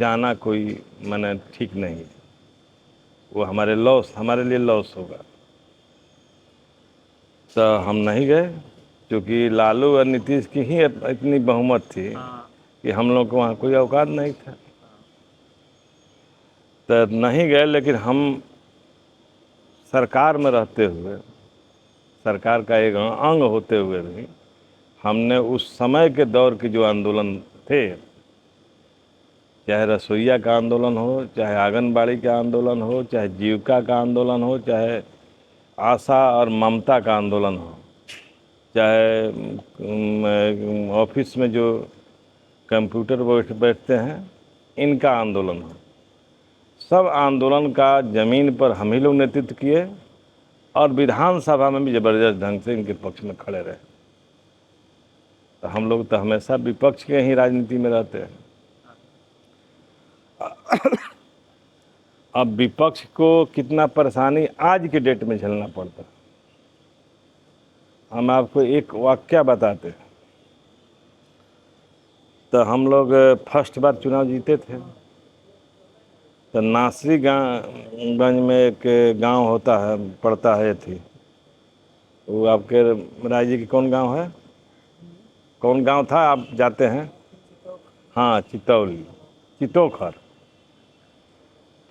A: जाना कोई माने ठीक नहीं है। वो हमारे लिए लॉस होगा। तो हम नहीं गए, क्योंकि लालू और नीतीश की ही इतनी बहुमत थी कि हम लोग को वहाँ कोई औकात नहीं था। तो नहीं गए, लेकिन हम सरकार में रहते हुए, सरकार का एक अंग होते हुए भी हमने उस समय के दौर के जो आंदोलन थे, चाहे रसोइया का आंदोलन हो, चाहे आंगनबाड़ी का आंदोलन हो, चाहे जीविका का आंदोलन हो, चाहे आशा और ममता का आंदोलन हो, चाहे ऑफिस में जो कंप्यूटर बैठते हैं इनका आंदोलन हो, सब आंदोलन का ज़मीन पर हम ही लोग नेतृत्व किए और विधानसभा में भी ज़बरदस्त ढंग से इनके पक्ष में खड़े रहे। तो हम लोग तो हमेशा विपक्ष के ही राजनीति में रहते हैं। अब विपक्ष को कितना परेशानी आज के डेट में झेलना पड़ता है, हम आपको एक वाकया बताते हैं। तो हम लोग फर्स्ट बार चुनाव जीते थे, तो नासरीगंज में एक गांव होता है, पड़ता है थी, वो आपके राय जी की कौन गांव है, कौन गांव था आप जाते हैं? हाँ, चितौखर।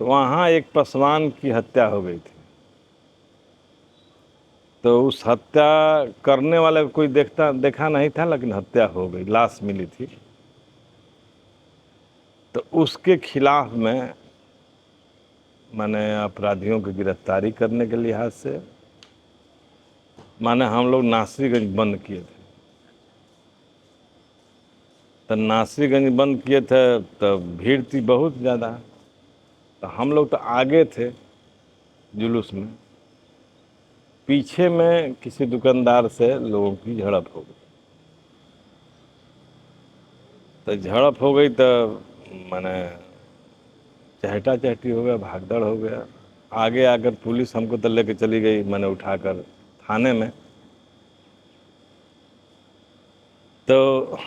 A: तो वहाँ एक पासवान की हत्या हो गई थी। तो उस हत्या करने वाले को कोई देखा नहीं था, लेकिन हत्या हो गई, लाश मिली थी। तो उसके खिलाफ में माने अपराधियों की गिरफ्तारी करने के लिहाज से माने हम लोग नासरीगंज बंद किए थे। तो नासरीगंज बंद किए थे तो भीड़ थी बहुत ज़्यादा। तो हम लोग तो आगे थे जुलूस में, पीछे में किसी दुकानदार से लोगों की झड़प हो गई। तो झड़प हो गई तो माने चहटा चहटी हो गया, भागदड़ हो गया। आगे आकर पुलिस हमको तो लेके चली गई, मैंने उठाकर थाने में। तो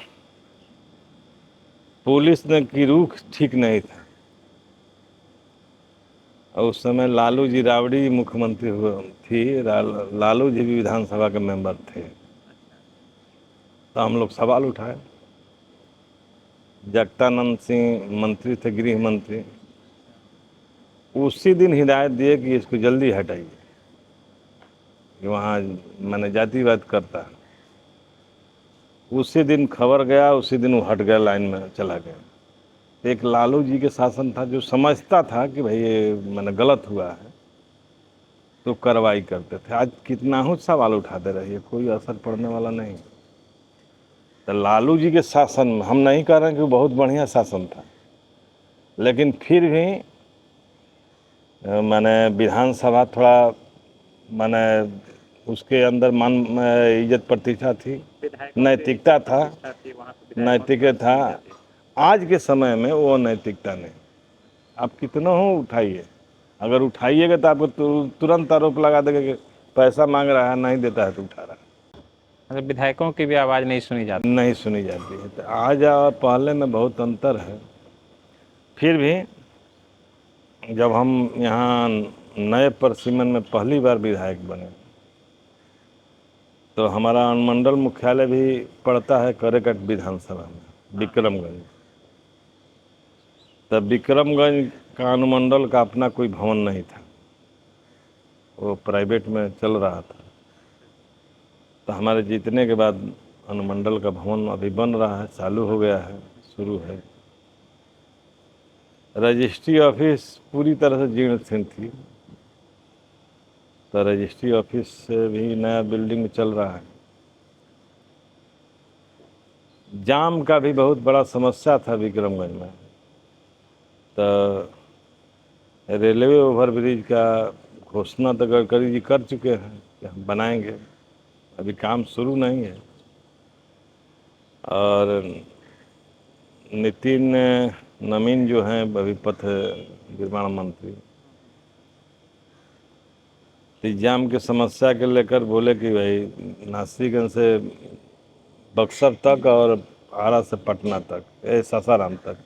A: पुलिस ने की रुख ठीक नहीं था, और उस समय लालू जी राबड़ी मुख्यमंत्री हुआ थी, लालू जी भी विधानसभा के मेंबर थे। तो हम लोग सवाल उठाए। जगतानंद सिंह मंत्री थे, गृह मंत्री, उसी दिन हिदायत दिए कि इसको जल्दी हटाइए, कि वहाँ मैंने जातिवाद करता है। उसी दिन खबर गया, उसी दिन वो हट गया, लाइन में चला गया। एक लालू जी के शासन था जो समझता था कि भाई ये मैंने गलत हुआ है, तो कार्रवाई करते थे। आज कितना ही सवाल उठाते रहिए, कोई असर पड़ने वाला नहीं। तो लालू जी के शासन में हम नहीं कह रहे हैं कि वो बहुत बढ़िया शासन था, लेकिन फिर भी मैंने विधानसभा थोड़ा मैंने उसके अंदर मान इज्जत प्रतिष्ठा थी, नैतिकता था, नैतिक था। आज के समय में वो नैतिकता नहीं। आप कितना हो उठाइए, अगर उठाइएगा तो आपको तुरंत आरोप लगा देगा कि पैसा मांग रहा है, नहीं देता है तो उठा रहा है।
B: मतलब विधायकों की भी आवाज़ नहीं सुनी जाती।
A: नहीं सुनी जाती है। तो आज और पहले में बहुत अंतर है। फिर भी जब हम यहाँ नए परसिमन में पहली बार विधायक बने, तो हमारा अनुमंडल मुख्यालय भी पड़ता है करेकट विधानसभा में, विक्रमगंज। तब विक्रमगंज का अनुमंडल का अपना कोई भवन नहीं था, वो प्राइवेट में चल रहा था। तो हमारे जीतने के बाद अनुमंडल का भवन अभी बन रहा है, चालू हो गया है, शुरू है। रजिस्ट्री ऑफिस पूरी तरह से जीर्ण शीर्ण थी, तो रजिस्ट्री ऑफिस से भी नया बिल्डिंग चल रहा है। जाम का भी बहुत बड़ा समस्या था विक्रमगंज में, तो रेलवे ओवरब्रिज का घोषणा तो गडकरी जी कर चुके हैं कि हम बनाएंगे, अभी काम शुरू नहीं है। और नितिन नवीन जो हैं अभी पथ निर्माण मंत्री, तो जाम की समस्या के लेकर बोले कि भाई नासिरगंज से बक्सर तक और आरा से पटना तक, सासाराम तक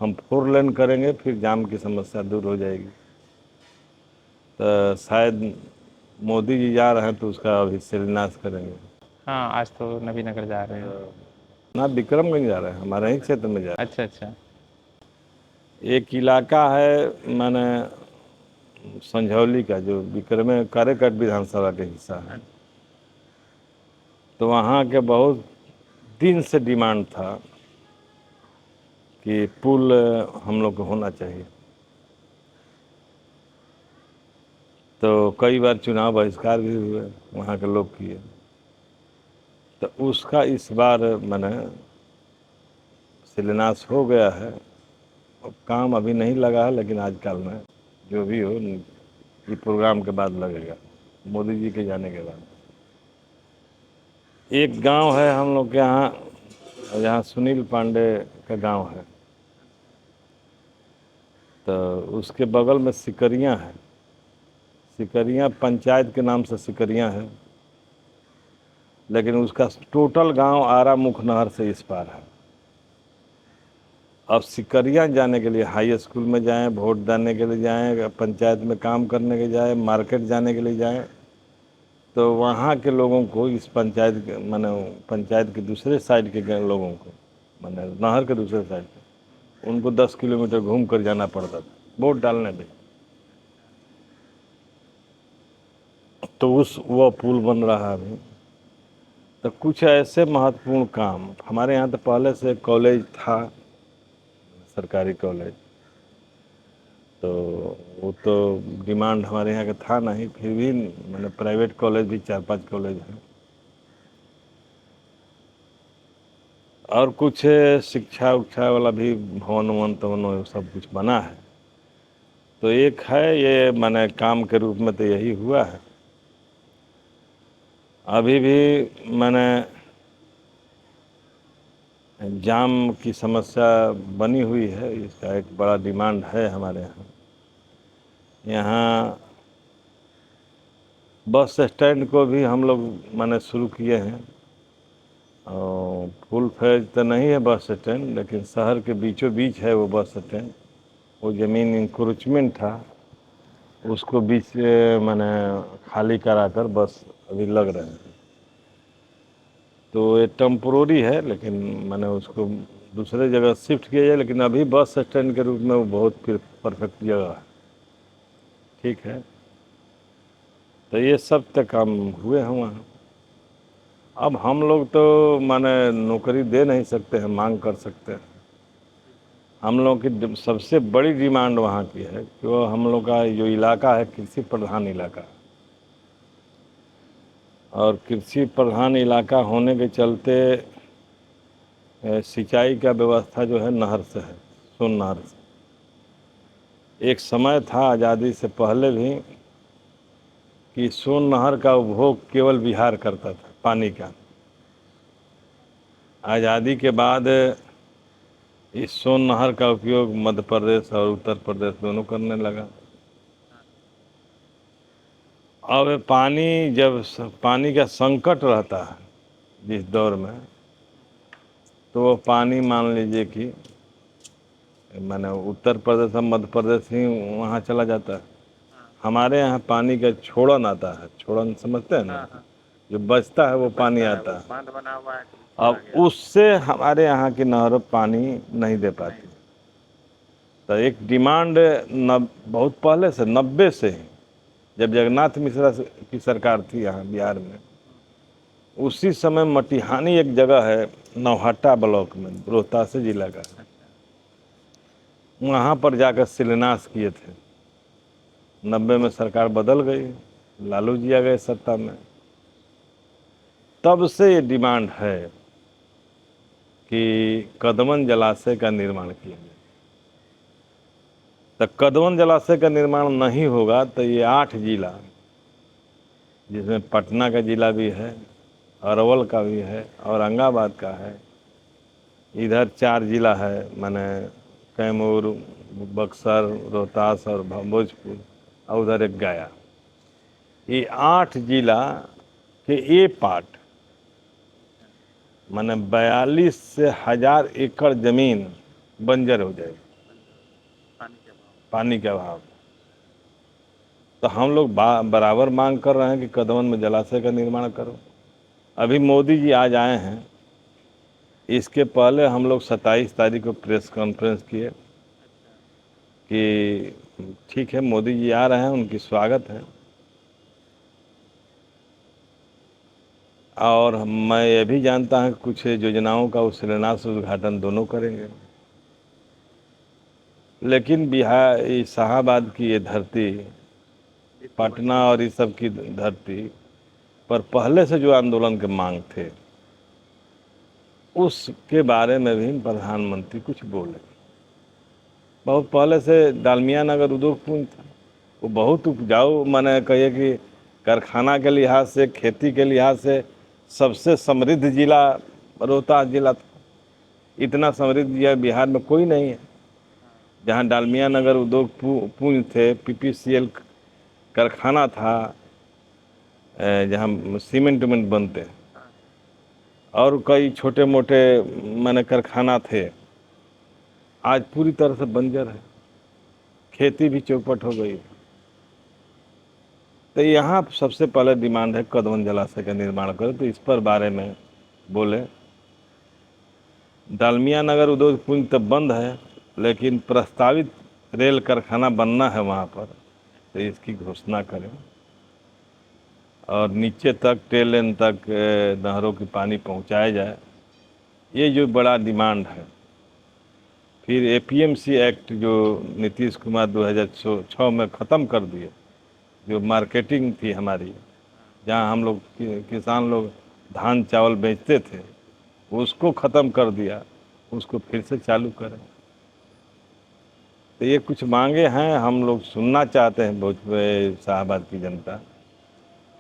A: हम 4 लेन करेंगे, फिर जाम की समस्या दूर हो जाएगी। तो शायद मोदी जी जा रहे हैं तो उसका अभी शिलान्यास करेंगे।
B: हाँ, आज तो नबीनगर जा रहे हैं।
A: ना विक्रमगंज जा रहे हैं, हमारे ही क्षेत्र में जा रहे
B: अच्छा अच्छा।
A: हैं। एक इलाका है मैंने संझौली का, जो विक्रम कारेकट विधानसभा के हिस्सा है। तो वहाँ के बहुत दिन से डिमांड था कि पुल हम लोग को होना चाहिए। तो कई बार चुनाव बहिष्कार भी हुए, वहाँ के लोग किए। तो उसका इस बार मैंने शिलान्यास हो गया है। अब काम अभी नहीं लगा है, लेकिन आजकल में जो भी हो ये प्रोग्राम के बाद लगेगा, मोदी जी के जाने के बाद। एक गांव है हम लोग के यहाँ, जहाँ सुनील पांडे का गांव है, तो उसके बगल में सिकरियाँ है। सिकरियाँ पंचायत के नाम से सिकरियाँ है, लेकिन उसका टोटल गांव आरा मुख नहर से इस पार है। अब सिकरियाँ जाने के लिए हाई स्कूल में जाएं, वोट डालने के लिए जाएं, पंचायत में काम करने के जाएं, मार्केट जाने के लिए जाएं, तो वहाँ के लोगों को इस पंचायत के माने पंचायत के दूसरे साइड के लोगों को, माने नहर के दूसरे साइड पे, उनको 10 किलोमीटर घूम कर जाना पड़ता था वोट डालने में। तो उस वह पुल बन रहा है अभी। तो कुछ ऐसे महत्वपूर्ण काम हमारे यहाँ तो पहले से कॉलेज था, सरकारी कॉलेज, तो वो तो डिमांड हमारे यहाँ का था नहीं, फिर भी मैंने प्राइवेट कॉलेज भी 4-5 कॉलेज हैं। और कुछ शिक्षा उक्षा वाला भी भवन वन तवन सब कुछ बना है। तो एक है ये मैंने काम के रूप में तो यही हुआ है। अभी भी मैंने जाम की समस्या बनी हुई है, इसका एक बड़ा डिमांड है हमारे यहाँ। यहाँ बस स्टैंड को भी हम लोग मैंने शुरू किए हैं, और फुल फेज तो नहीं है बस स्टैंड, लेकिन शहर के बीचों बीच है वो बस स्टैंड। वो ज़मीन इंक्रोचमेंट था, उसको बीच मैंने खाली कराकर बस अभी लग रहे हैं। तो ये टेम्पोररी है, लेकिन मैंने उसको दूसरे जगह शिफ्ट किया है, लेकिन अभी बस स्टैंड के रूप में वो बहुत परफेक्ट जगह है। ठीक है, तो ये सब तक काम हुए हैं वहाँ। अब हम लोग तो माने नौकरी दे नहीं सकते हैं, मांग कर सकते हैं। हम लोग की सबसे बड़ी डिमांड वहाँ की है कि वो हम लोग का जो इलाका है कृषि प्रधान इलाका है, और कृषि प्रधान इलाका होने के चलते सिंचाई का व्यवस्था जो है नहर से है, सोन नहर से। एक समय था आज़ादी से पहले भी कि सोन नहर का उपभोग केवल बिहार करता था पानी का। आज़ादी के बाद इस सोन नहर का उपयोग मध्य प्रदेश और उत्तर प्रदेश दोनों करने लगा। अब पानी का संकट रहता है जिस दौर में, तो वो पानी मान लीजिए कि मैंने उत्तर प्रदेश और मध्य प्रदेश ही वहाँ चला जाता है। हमारे यहाँ पानी का छोड़न आता है, छोड़न समझते हैं ना, जो बचता है वो पानी आता है।
B: बांध बना हुआ है।
A: अब उससे हमारे यहाँ की नहर पानी नहीं दे पाती। तो एक डिमांड बहुत पहले से 90 से ही, जब जगन्नाथ मिश्रा की सरकार थी यहाँ बिहार में, उसी समय मटिहानी एक जगह है नौहट्टा ब्लॉक में, रोहतास जिला का, वहाँ पर जाकर शिलान्यास किए थे। 90 में सरकार बदल गई, लालू जी आ गए सत्ता में। तब से ये डिमांड है कि कदमन जलाशय का निर्माण किया जाए। तो कदमन जलाशय का निर्माण नहीं होगा तो ये 8 जिला, जिसमें पटना का जिला भी है, अरवल का भी है, औरंगाबाद का है, इधर 4 जिला है, माने कैमूर, बक्सर, रोहतास और भोजपुर, और उधर एक गया। ये 8 जिला के ये पार्ट माने 42 से 1000 एकड़ जमीन बंजर हो जाएगी पानी के अभाव। तो हम लोग बराबर मांग कर रहे हैं कि कदमन में जलाशय का निर्माण करो। अभी मोदी जी आज आए हैं, इसके पहले हम लोग 27 तारीख को प्रेस कॉन्फ्रेंस किए कि ठीक है मोदी जी आ रहे हैं, उनकी स्वागत है, और मैं ये भी जानता हूँ कुछ योजनाओं का शिलान्यास उद्घाटन दोनों करेंगे। लेकिन बिहार शाहाबाद की ये धरती, पटना और इस सब की धरती पर पहले से जो आंदोलन के मांग थे, उसके बारे में भी प्रधानमंत्री कुछ बोले। बहुत पहले से डालमिया नगर उद्योग पूंज था, वो बहुत उपजाऊ, माने कहिए कि कारखाना के लिहाज से, खेती के लिहाज से सबसे समृद्ध जिला रोहतास जिला था। इतना समृद्ध जिला बिहार में कोई नहीं है। जहाँ डालमिया नगर उद्योग पूंज थे, पीपीसीएल कारखाना था, जहाँ सीमेंट उमेंट बनते हैं, और कई छोटे मोटे माने कारखाना थे, आज पूरी तरह से बंजर है, खेती भी चौपट हो गई। तो यहाँ सबसे पहले डिमांड है कदमन जलाशय का निर्माण करो, तो इस पर बारे में बोले। डालमिया नगर उद्योग पुंज तो बंद है, लेकिन प्रस्तावित रेल कारखाना बनना है वहाँ पर, तो इसकी घोषणा करें। और नीचे तक टेल लेन तक नहरों की पानी पहुंचाया जाए, ये जो बड़ा डिमांड है। फिर एपीएमसी एक्ट जो नीतीश कुमार 2006 में ख़त्म कर दिए, जो मार्केटिंग थी हमारी, जहां हम लोग किसान लोग धान चावल बेचते थे, उसको ख़त्म कर दिया, उसको फिर से चालू करें। तो ये कुछ मांगे हैं, हम लोग सुनना चाहते हैं भोजपुर शाहबाद की जनता,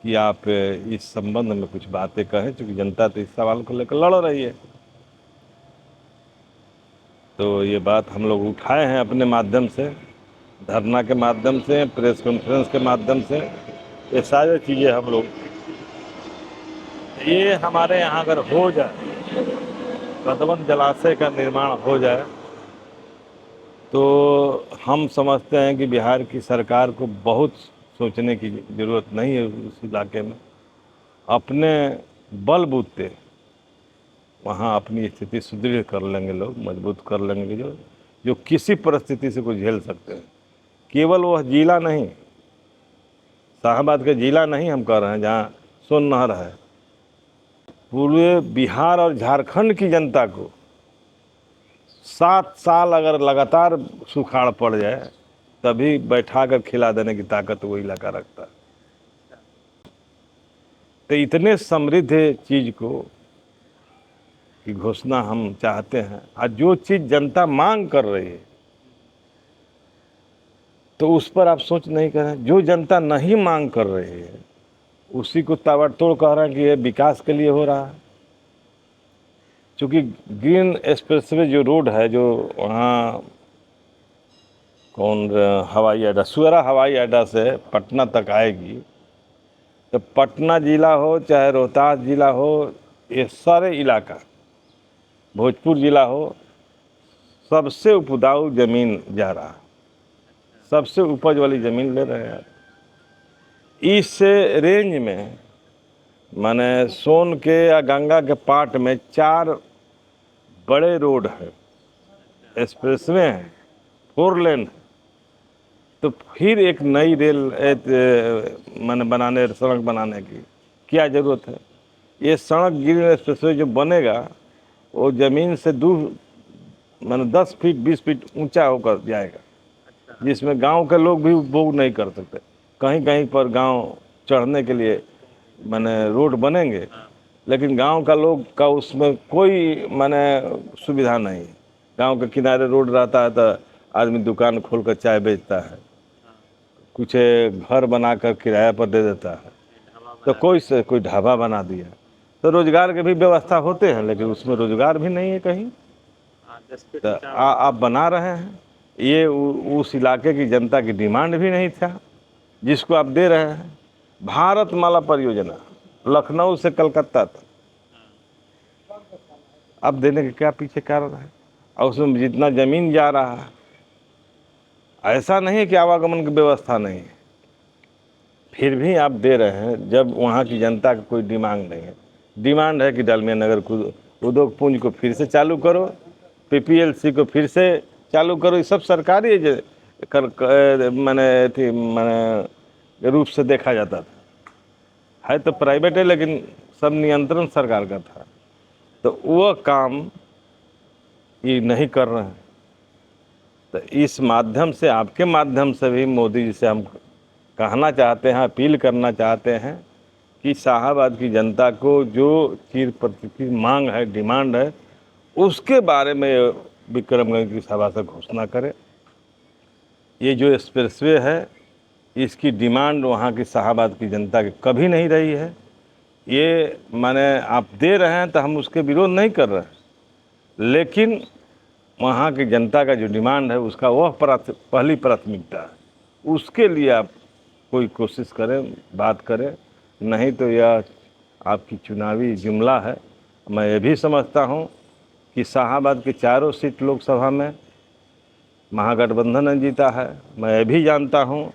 A: कि आप इस संबंध में कुछ बातें कहें, क्योंकि जनता तो इस सवाल को लेकर लड़ रही है। तो ये बात हम लोग उठाए हैं अपने माध्यम से, धरना के माध्यम से, प्रेस कॉन्फ्रेंस के माध्यम से, ये सारी चीज़ें हम लोग, ये हमारे यहाँ अगर हो जाए, कदवन जलाशय का निर्माण हो जाए, तो हम समझते हैं कि बिहार की सरकार को बहुत सोचने की ज़रूरत नहीं है उस इलाके में। अपने बलबूते वहाँ अपनी स्थिति सुदृढ़ कर लेंगे लोग, मजबूत कर लेंगे, जो किसी परिस्थिति से को झेल सकते हैं। केवल वह जिला नहीं, शाहबाद के जिला नहीं हम कह रहे हैं जहाँ सोन नहर है, पूरे बिहार और झारखंड की जनता को 7 साल अगर लगातार सुखाड़ पड़ जाए, तभी बैठा कर खिला देने की ताकत वो इलाका रखता है। तो इतने समृद्ध चीज़ को की घोषणा हम चाहते हैं, और जो चीज़ जनता मांग कर रही है, तो उस पर आप सोच नहीं करें। जो जनता नहीं मांग कर रही है, उसी को ताबड़तोड़ कह रहे हैं कि ये विकास के लिए हो रहा है। क्योंकि ग्रीन एक्सप्रेसवे जो रोड है, जो वहाँ हवाई अड्डा, सुअरा हवाई अड्डा से पटना तक आएगी, तो पटना जिला हो चाहे रोहतास जिला हो, ये सारे इलाका, भोजपुर जिला हो, सबसे उपजाऊ ज़मीन जा रहा है, सबसे उपज वाली ज़मीन ले रहे हैं। इस रेंज में माने सोन के या गंगा के पार्ट में 4 बड़े रोड है, एक्सप्रेसवे हैं, 4 लेन है। तो फिर एक नई रेल माने बनाने, सड़क बनाने की क्या ज़रूरत है? ये सड़क ग्रीन एक्सप्रेसवे जो बनेगा, वो ज़मीन से दूर माने 10 फीट 20 फीट ऊंचा होकर जाएगा, जिसमें गांव के लोग भी उपभोग नहीं कर सकते। कहीं कहीं पर गांव चढ़ने के लिए माने रोड बनेंगे, लेकिन गांव का लोग का उसमें कोई माने सुविधा नहीं है। गांव के किनारे रोड रहता है तो आदमी दुकान खोल कर चाय बेचता है, कुछ घर बनाकर किराया पर दे देता है, तो कोई ढाबा बना दिया, तो रोजगार के भी व्यवस्था होते हैं, लेकिन उसमें रोजगार भी नहीं है कहीं। तो आप बना रहे हैं, ये उस इलाके की जनता की डिमांड भी नहीं था, जिसको आप दे रहे हैं। भारतमाला परियोजना लखनऊ से कलकत्ता तक, अब देने के क्या पीछे कारण है? और उसमें जितना ज़मीन जा रहा है, ऐसा नहीं है कि आवागमन की व्यवस्था नहीं है, फिर भी आप दे रहे हैं, जब वहाँ की जनता का कोई डिमांड नहीं है। डिमांड है कि डालमिया नगर उद्योग पुंज को फिर से चालू करो, पीपीएलसी को फिर से चालू करो। ये सब सरकारी मैंने रूप से देखा जाता था, है तो प्राइवेट है, लेकिन सब नियंत्रण सरकार का था। तो वो काम ये नहीं कर रहे हैं। तो इस माध्यम से, आपके माध्यम से भी मोदी जी से हम कहना चाहते हैं, अपील करना चाहते हैं कि शाहाबाद की जनता को जो चिर प्रतीक्षित मांग है, डिमांड है, उसके बारे में विक्रमगंज की सभा से घोषणा करें। ये जो एक्सप्रेसवे है, इसकी डिमांड वहाँ की शाहाबाद की जनता की कभी नहीं रही है। ये माने आप दे रहे हैं तो हम उसके विरोध नहीं कर रहे हैं, लेकिन वहाँ की जनता का जो डिमांड है, उसका वह पहली प्राथमिकता है। उसके लिए आप कोई कोशिश करें, बात करें, नहीं तो यह आपकी चुनावी जुमला है। मैं ये भी समझता हूँ कि शाहाबाद के चारों सीट लोकसभा में महागठबंधन ने जीता है। मैं ये भी जानता हूँ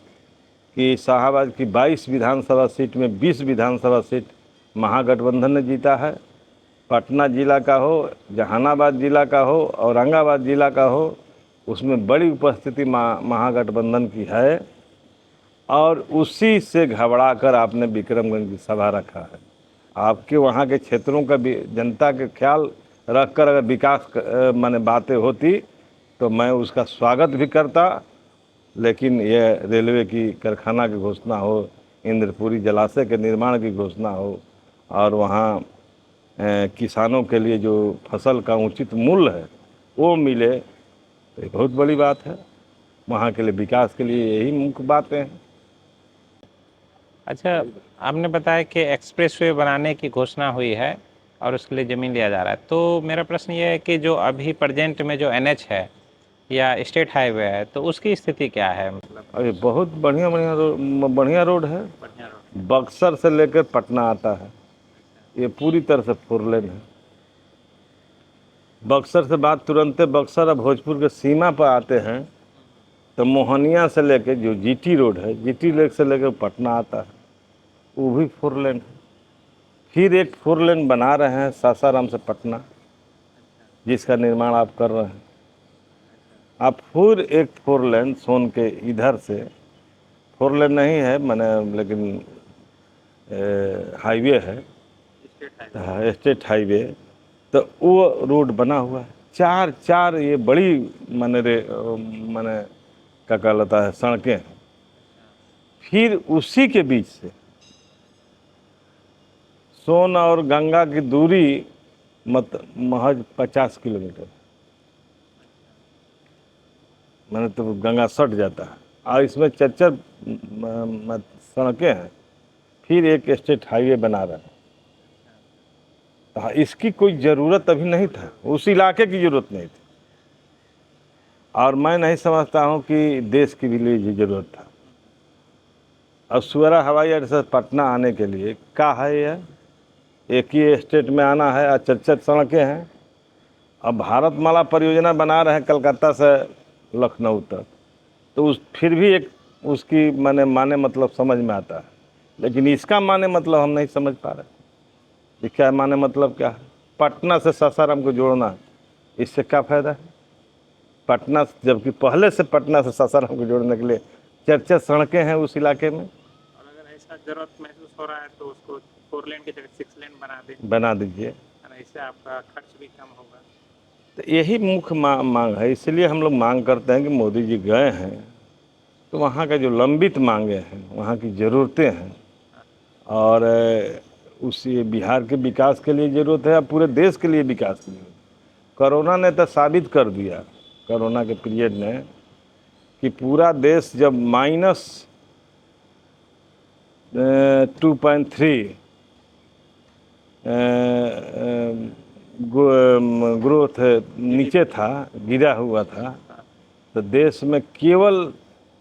A: कि शाहाबाद की 22 विधानसभा सीट में 20 विधानसभा सीट महागठबंधन ने जीता है। पटना जिला का हो, जहानाबाद जिला का हो, औरंगाबाद जिला का हो, उसमें बड़ी उपस्थिति महागठबंधन की है। और उसी से घबरा कर आपने विक्रमगंज की सभा रखा है। आपके वहाँ के क्षेत्रों का भी जनता के ख्याल रखकर अगर विकास माने बातें होती तो मैं उसका स्वागत भी करता। लेकिन यह रेलवे की कारखाना की घोषणा हो, इंद्रपुरी जलाशय के निर्माण की घोषणा हो और वहाँ किसानों के लिए जो फसल का उचित मूल्य है वो मिले तो ये बहुत बड़ी बात है। वहाँ के लिए विकास के लिए यही मुख्य बातें हैं।
B: अच्छा, आपने बताया कि एक्सप्रेसवे बनाने की घोषणा हुई है और उसके लिए ज़मीन लिया जा रहा है। तो मेरा प्रश्न ये है कि जो अभी प्रेजेंट में जो एनएच है या स्टेट हाईवे है तो उसकी स्थिति क्या है? मतलब
A: अरे बहुत बढ़िया बढ़िया रोड है।
B: बढ़िया रोड।
A: बक्सर से लेकर पटना आता है, ये पूरी तरह से 4 लेन है। बक्सर से बात तुरंत बक्सर और भोजपुर के सीमा पर आते हैं तो मोहनिया से लेकर जो जीटी रोड है, जीटी लेक से लेकर पटना आता है, वो भी 4 लेन है। फिर एक 4 लेन बना रहे हैं सासाराम से पटना, जिसका निर्माण आप कर रहे हैं। आप फिर एक 4 लेन सोन के इधर से 4 लेन नहीं है मैंने, लेकिन हाईवे है, स्टेट हाईवे, तो वो रोड बना हुआ है। चार ये बड़ी मैंने क्या कहलाता है सड़कें हैं। फिर उसी के बीच से सोन और गंगा की दूरी महज 50 किलोमीटर, मैंने तो गंगा सट जाता है और इसमें 4 सड़कें हैं। फिर एक स्टेट हाईवे बना रहे हैं। हाँ, इसकी कोई ज़रूरत अभी नहीं था, उस इलाके की ज़रूरत नहीं थी और मैं नहीं समझता हूँ कि देश के लिए भी ज़रूरत था। और सुअरा हवाई अड्डे से पटना आने के लिए क्या है, यह एक ही स्टेट में आना है और 4 सड़कें हैं। अब भारतमाला परियोजना बना रहे हैं कलकत्ता से लखनऊ तक, तो उस फिर भी एक उसकी माने मतलब समझ में आता है, लेकिन इसका माने मतलब हम नहीं समझ पा रहे। ये क्या माने मतलब क्या है? पटना से सासाराम को जोड़ना, इससे क्या फ़ायदा है? पटना जबकि पहले से पटना से सासाराम को जोड़ने के लिए 4 सड़कें हैं उस इलाके में।
B: और अगर ऐसा ज़रूरत महसूस हो रहा है तो उसको 4 लेन की जगह 6 लेन
A: बना दीजिए,
B: है ना, इससे आपका खर्च भी कम होगा।
A: तो यही मुख्य मांग है। इसलिए हम लोग मांग करते हैं कि मोदी जी गए हैं तो वहाँ का जो लंबित मांगे हैं, वहाँ की ज़रूरतें हैं और उसी बिहार के विकास के लिए ज़रूरत है, पूरे देश के लिए विकास के लिए। कोरोना ने तो साबित कर दिया, कोरोना के पीरियड ने, कि पूरा देश जब -2.3 ग्रोथ नीचे था, गिरा हुआ था, तो देश में केवल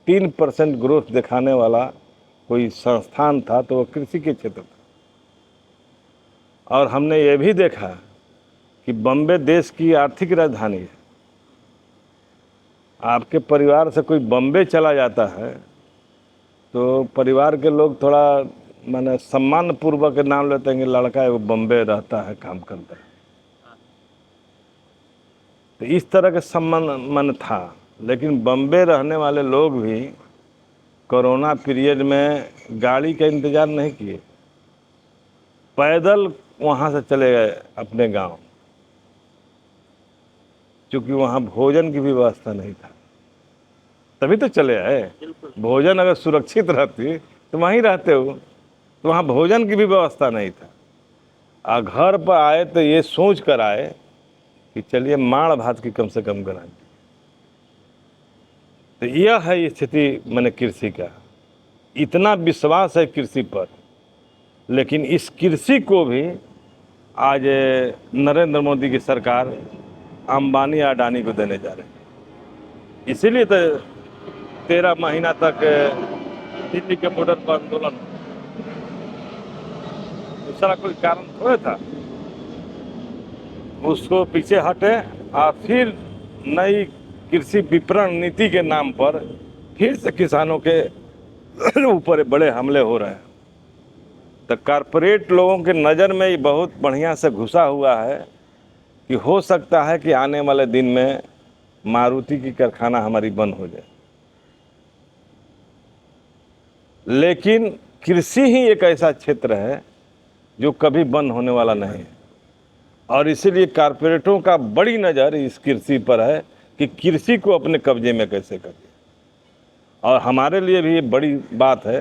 A: 3% ग्रोथ दिखाने वाला कोई संस्थान था तो वो कृषि के क्षेत्र था। और हमने ये भी देखा कि बम्बे देश की आर्थिक राजधानी है। आपके परिवार से कोई बम्बे चला जाता है तो परिवार के लोग थोड़ा माने सम्मान पूर्वक नाम लेते हैं कि लड़का है वो बम्बे रहता है, काम करता है। तो इस तरह के सम्मान था। लेकिन बम्बे रहने वाले लोग भी कोरोना पीरियड में गाड़ी का इंतज़ार नहीं किए, पैदल वहाँ से चले गए अपने गांव, क्योंकि वहाँ भोजन की भी व्यवस्था नहीं था, तभी तो चले आए। भोजन अगर सुरक्षित रहती तो वहीं रहते हो, तो वहाँ भोजन की भी व्यवस्था नहीं था। और घर पर आए तो ये सोच कर आए कि चलिए माड़ भात की कम से कम कराएं। तो यह है स्थिति मैंने कृषि का। इतना विश्वास है कृषि पर, लेकिन इस कृषि को भी आज नरेंद्र मोदी की सरकार अंबानी अडानी को देने जा रहे हैं। इसीलिए तो 13 महीना तक दिल्ली के बॉर्डर पर आंदोलन, दूसरा कोई कारण थोड़ा था। उसको पीछे हटे और फिर नई कृषि विपणन नीति के नाम पर फिर से किसानों के ऊपर बड़े हमले हो रहे हैं। तो कारपोरेट लोगों के नज़र में ये बहुत बढ़िया से घुसा हुआ है कि हो सकता है कि आने वाले दिन में मारुति की कारखाना हमारी बंद हो जाए। लेकिन कृषि ही एक ऐसा क्षेत्र है जो कभी बंद होने वाला नहीं है, और इसीलिए कारपोरेटों का बड़ी नज़र इस कृषि पर है कि कृषि को अपने कब्जे में कैसे करें। और हमारे लिए भी ये बड़ी बात है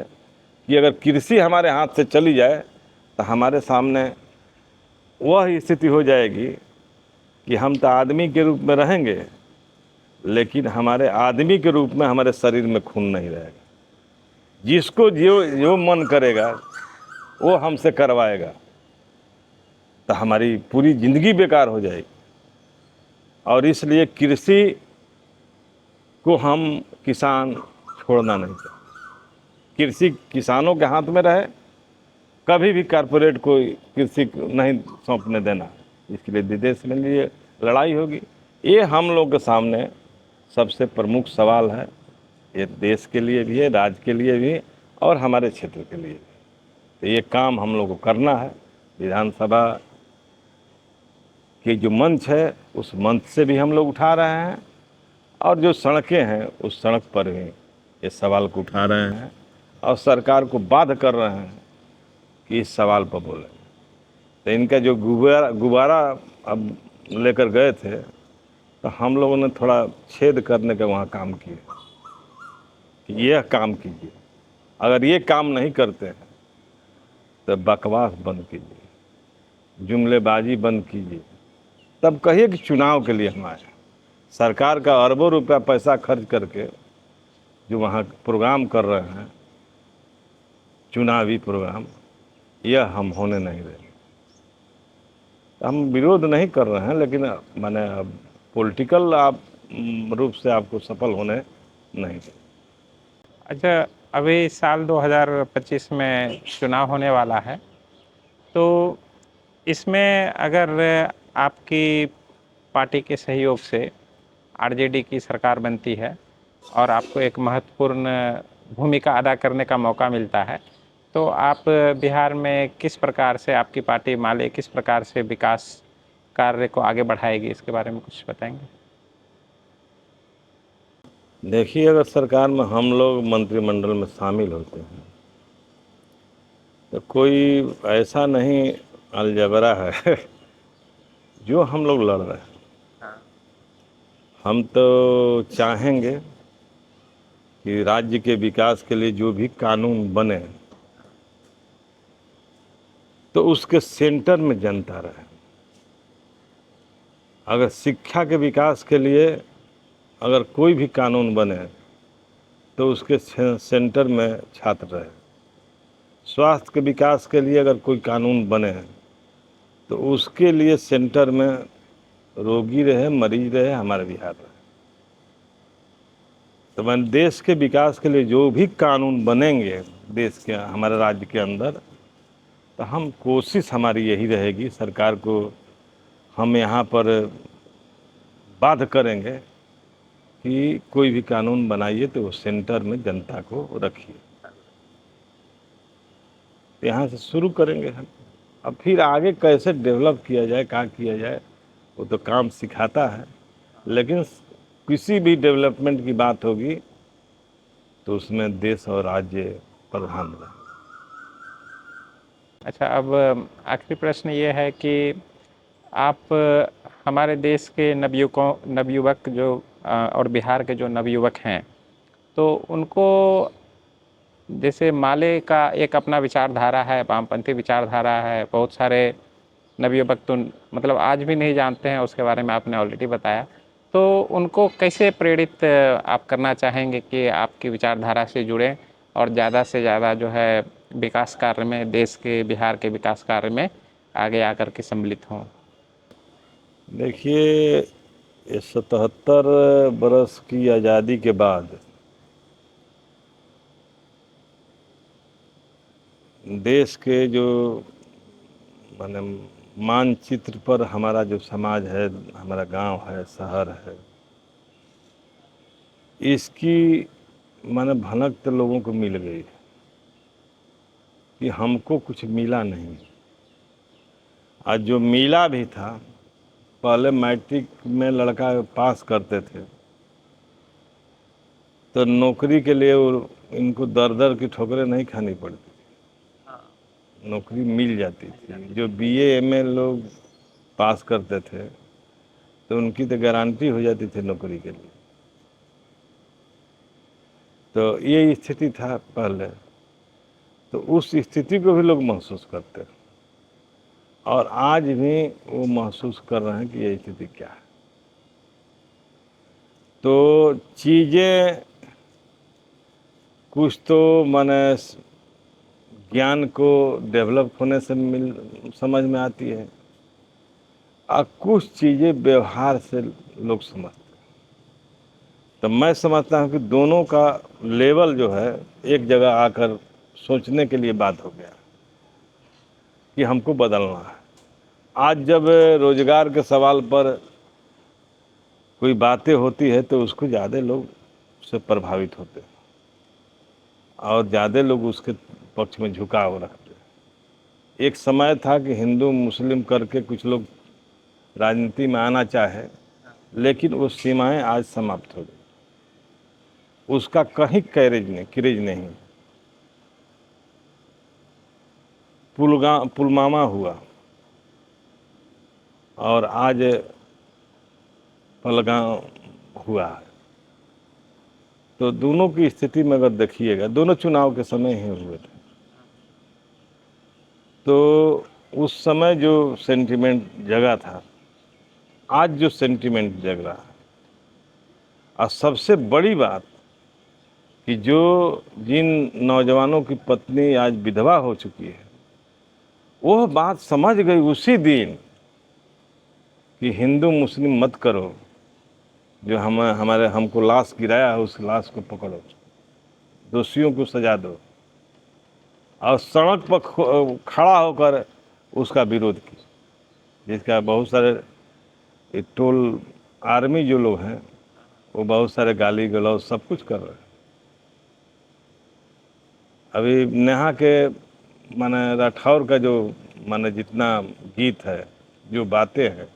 A: कि अगर कृषि हमारे हाथ से चली जाए तो हमारे सामने वह स्थिति हो जाएगी कि हम तो आदमी के रूप में रहेंगे, लेकिन हमारे आदमी के रूप में हमारे शरीर में खून नहीं रहेगा। जिसको जो जो मन करेगा वो हमसे करवाएगा, तो हमारी पूरी ज़िंदगी बेकार हो जाएगी। और इसलिए कृषि को हम किसान छोड़ना नहीं चाहिए। कृषि किसानों के हाथ में रहे, कभी भी कारपोरेट को कृषि को नहीं सौंपने देना। इसके लिए विदेश में लिए लड़ाई होगी। ये हम लोग के सामने सबसे प्रमुख सवाल है। ये देश के लिए भी है, राज्य के लिए भी, और हमारे क्षेत्र के लिए भी। तो ये काम हम लोग को करना है। विधानसभा के जो मंच है उस मंच से भी हम लोग उठा रहे हैं, और जो सड़कें हैं उस सड़क पर भी इस सवाल को उठा रहे हैं, और सरकार को बाध्य कर रहे हैं कि इस सवाल पर बोलें। तो इनका जो गुब्बारा अब लेकर गए थे, तो हम लोगों ने थोड़ा छेद करने का वहाँ काम किया कि यह काम कीजिए। अगर ये काम नहीं करते हैं तो बकवास बंद कीजिए, जुमलेबाजी बंद कीजिए, तब कहिए कि चुनाव के लिए हम आए। सरकार का अरबों रुपया पैसा खर्च करके जो वहाँ प्रोग्राम कर रहे हैं, चुनावी प्रोग्राम, यह हम होने नहीं देंगे। हम विरोध नहीं कर रहे हैं, लेकिन माने अब पॉलिटिकल आप रूप से आपको सफल होने नहीं देंगे।
B: अच्छा, अभी साल 2025 में चुनाव होने वाला है, तो इसमें अगर आपकी पार्टी के सहयोग से आरजेडी की सरकार बनती है और आपको एक महत्वपूर्ण भूमिका अदा करने का मौका मिलता है, तो आप बिहार में किस प्रकार से आपकी पार्टी माले किस प्रकार से विकास कार्य को आगे बढ़ाएगी, इसके बारे में कुछ बताएंगे?
A: देखिए, अगर सरकार में हम लोग मंत्रिमंडल में शामिल होते हैं तो कोई ऐसा नहीं अलजबरा है जो हम लोग लड़ रहे हैं। हम तो चाहेंगे कि राज्य के विकास के लिए जो भी कानून बने तो उसके सेंटर में जनता रहे। अगर शिक्षा के विकास के लिए अगर कोई भी कानून बने तो उसके सेंटर में छात्र रहे। स्वास्थ्य के विकास के लिए अगर कोई कानून बने तो उसके लिए सेंटर में रोगी रहे, मरीज रहे, हमारे बिहार रहे। तो मैं देश के विकास के लिए जो भी कानून बनेंगे देश के, हमारे राज्य के अंदर, तो हम कोशिश हमारी यही रहेगी, सरकार को हम यहाँ पर बाध्य करेंगे कि कोई भी कानून बनाइए तो वो सेंटर में जनता को रखिए। यहाँ से शुरू करेंगे हम। अब फिर आगे कैसे डेवलप किया जाए, कहाँ किया जाए, वो तो काम सिखाता है। लेकिन किसी भी डेवलपमेंट की बात होगी तो उसमें देश और राज्य प्रधान रहे।
B: अच्छा, अब आखिरी प्रश्न ये है कि आप हमारे देश के नवयुवक जो और बिहार के जो नवयुवक हैं, तो उनको जैसे माले का एक अपना विचारधारा है, वामपंथी विचारधारा है, बहुत सारे नवयुवक तो मतलब आज भी नहीं जानते हैं, उसके बारे में आपने ऑलरेडी बताया। तो उनको कैसे प्रेरित आप करना चाहेंगे कि आपकी विचारधारा से जुड़ें और ज़्यादा से ज़्यादा जो है विकास कार्य में, देश के बिहार के विकास कार्य में आगे आकर के सम्मिलित हों?
A: देखिए, ये 77 बरस की आज़ादी के बाद देश के जो माने मानचित्र पर हमारा जो समाज है, हमारा गांव है, शहर है, इसकी माने भनक तो लोगों को मिल गई कि हमको कुछ मिला नहीं। आज जो मिला भी था, पहले मैट्रिक में लड़का पास करते थे तो नौकरी के लिए वो इनको दर दर की ठोकरें नहीं खानी पड़ती, नौकरी मिल जाती थी। जो बीए एमए लोग पास करते थे तो उनकी तो गारंटी हो जाती थी नौकरी के लिए। तो ये स्थिति था पहले, तो उस स्थिति को भी लोग महसूस करते हैं और आज भी वो महसूस कर रहे हैं कि ये स्थिति क्या है। तो चीज़ें कुछ तो माने ज्ञान को डेवलप होने से समझ में आती है और कुछ चीज़ें व्यवहार से लोग समझते हैं। तो मैं समझता हूँ कि दोनों का लेवल जो है एक जगह आकर सोचने के लिए बात हो गया कि हमको बदलना है। आज जब रोजगार के सवाल पर कोई बातें होती है तो उसको ज़्यादा लोग उससे प्रभावित होते हैं और ज़्यादा लोग उसके पक्ष में झुकाव रखते हैं। एक समय था कि हिंदू मुस्लिम करके कुछ लोग राजनीति में आना चाहे, लेकिन वो सीमाएं आज समाप्त हो गई, उसका कहीं क्रेज नहीं। पुलवामा हुआ और आज पहलगाम हुआ है। तो दोनों की स्थिति में अगर देखिएगा, दोनों चुनाव के समय ही हुए थे, तो उस समय जो सेंटिमेंट जगा था, आज जो सेंटिमेंट जग रहा है। और सबसे बड़ी बात कि जो जिन नौजवानों की पत्नी आज विधवा हो चुकी है, वह बात समझ गई उसी दिन कि हिंदू मुस्लिम मत करो, जो हमको लाश गिराया है उस लाश को पकड़ो, दोषियों को सजा दो, और सड़क पर खड़ा होकर उसका विरोध की, जिसका बहुत सारे टोल आर्मी जो लोग हैं वो बहुत सारे गाली गलौज सब कुछ कर रहे हैं। अभी नेहा के माने राठौर का जो माने जितना गीत है, जो बातें हैं,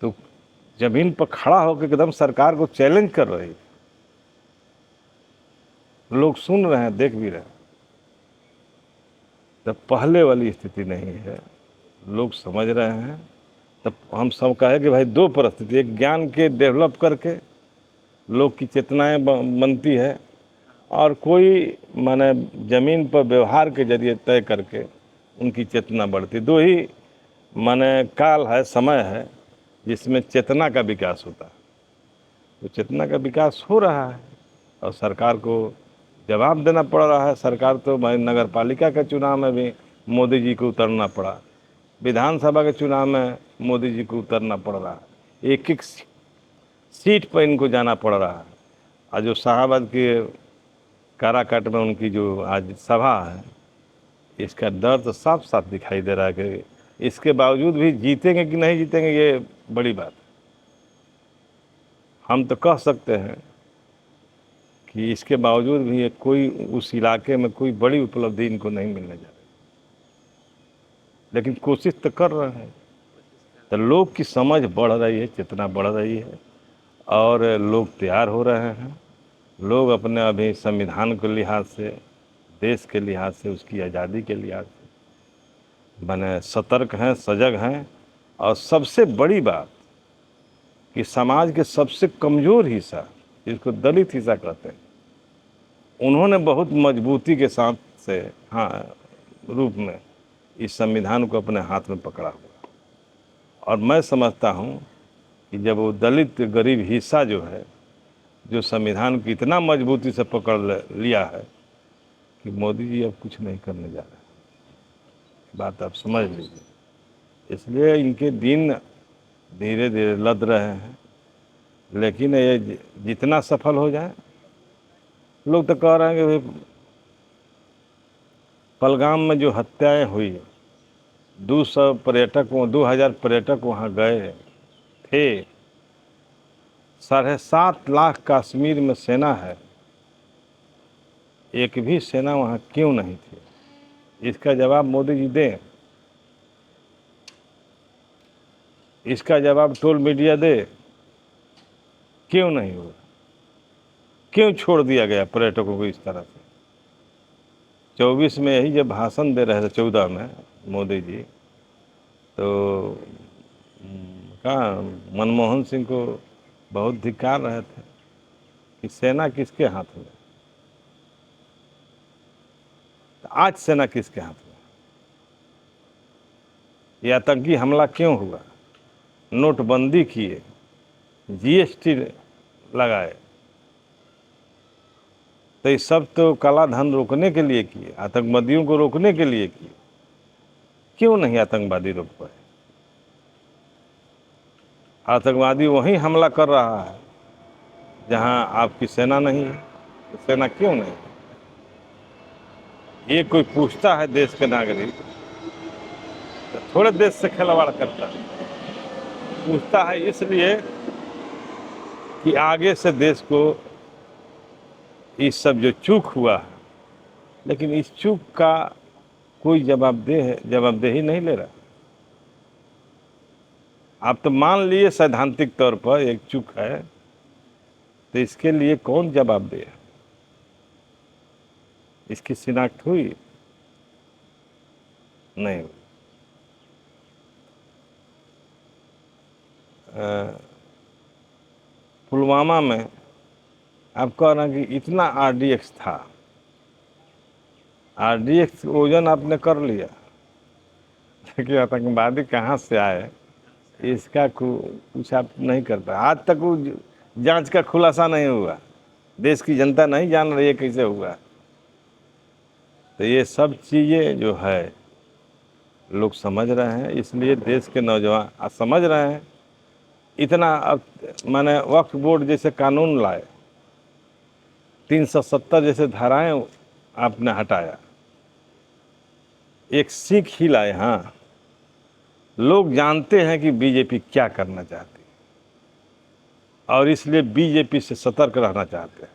A: तो जमीन पर खड़ा होकर एकदम सरकार को चैलेंज कर रही है। लोग सुन रहे हैं, देख भी रहे हैं। तब पहले वाली स्थिति नहीं है, लोग समझ रहे हैं। तब हम सब कहे कि भाई दो परिस्थिति, एक ज्ञान के डेवलप करके लोग की चेतनाएं बनती है और कोई माने जमीन पर व्यवहार के जरिए तय करके उनकी चेतना बढ़ती। दो ही माने काल है, समय है जिसमें चेतना का विकास होता है। तो चेतना का विकास हो रहा है और सरकार को जवाब देना पड़ रहा है। सरकार तो भाई नगर पालिका के चुनाव में भी मोदी जी को उतरना पड़ा, विधानसभा के चुनाव में मोदी जी को उतरना पड़ रहा है, एक एक सीट पर इनको जाना पड़ रहा है। और जो शाहाबाद के काराकाट में उनकी जो आज सभा है, इसका डर तो साफ साफ दिखाई दे रहा है कि इसके बावजूद भी जीतेंगे कि नहीं जीतेंगे, ये बड़ी बात है। हम तो कह सकते हैं कि इसके बावजूद भी कोई उस इलाके में कोई बड़ी उपलब्धि इनको नहीं मिलने जा रही, लेकिन कोशिश तो कर रहे हैं। तो लोग की समझ बढ़ रही है, चेतना बढ़ रही है और लोग तैयार हो रहे हैं। लोग अपने अभी संविधान के लिहाज से, देश के लिहाज से, उसकी आज़ादी के लिहाज से बने सतर्क हैं, सजग हैं। और सबसे बड़ी बात कि समाज के सबसे कमज़ोर हिस्सा, जिसको दलित हिस्सा कहते हैं, उन्होंने बहुत मजबूती के साथ से रूप में इस संविधान को अपने हाथ में पकड़ा हुआ। और मैं समझता हूँ कि जब वो दलित गरीब हिस्सा जो है, जो संविधान को इतना मजबूती से पकड़ लिया है कि मोदी जी अब कुछ नहीं करने जा रहे, बात आप समझ लीजिए। इसलिए इनके दिन धीरे धीरे लद रहे हैं, लेकिन ये जितना सफल हो जाए, लोग तो कह रहे हैं कि भाई पहलगाम में जो हत्याएं हुई, 2000 पर्यटक वहाँ गए थे, 7.5 लाख कश्मीर में सेना है, एक भी सेना वहाँ क्यों नहीं थी? इसका जवाब मोदी जी दें, इसका जवाब टोल मीडिया दे, क्यों नहीं हुआ? क्यों छोड़ दिया गया पर्यटकों को इस तरह से? 24 में यही जब भाषण दे रहे थे, 14 में मोदी जी, तो कहाँ मनमोहन सिंह को बहुत धिक्कार रहे थे कि सेना किसके हाथ में। तो आज सेना किसके हाथ में? ये आतंकी हमला क्यों हुआ? नोटबंदी किए, जीएसटी लगाए, तो ये सब तो काला धन रोकने के लिए किए, आतंकवादियों को रोकने के लिए किए। क्यों नहीं आतंकवादी रोक पाए? आतंकवादी वहीं हमला कर रहा है जहां आपकी सेना नहीं है। तो सेना क्यों नहीं? ये कोई पूछता है देश के नागरिक तो थोड़े देश से खिलवाड़ करता है। पूछता है इसलिए कि आगे से देश को इस सब जो चूक हुआ है, लेकिन इस चूक का कोई जवाबदेही नहीं ले रहा। आप तो मान लिए सैद्धांतिक तौर पर एक चूक है, तो इसके लिए कौन जवाबदेह है? इसकी शिनाख्त हुई? नहीं हुई। पुलवामा में आप कह रहे हैं कि इतना आरडीएक्स था, आरडीएक्स वजन आपने कर लिया, लेकिन आतंकवादी कहाँ से आए इसका कुछ आप नहीं कर पाए। आज तक वो जांच का खुलासा नहीं हुआ, देश की जनता नहीं जान रही है कैसे हुआ। तो ये सब चीज़ें जो है लोग समझ रहे हैं, इसलिए देश के नौजवान आज समझ रहे हैं। इतना अब माने वक्फ बोर्ड जैसे कानून लाए, 370 जैसे धाराएं आपने हटाया, एक सीख ही लाए। हाँ, लोग जानते हैं कि बीजेपी क्या करना चाहती है और इसलिए बीजेपी से सतर्क रहना चाहते हैं,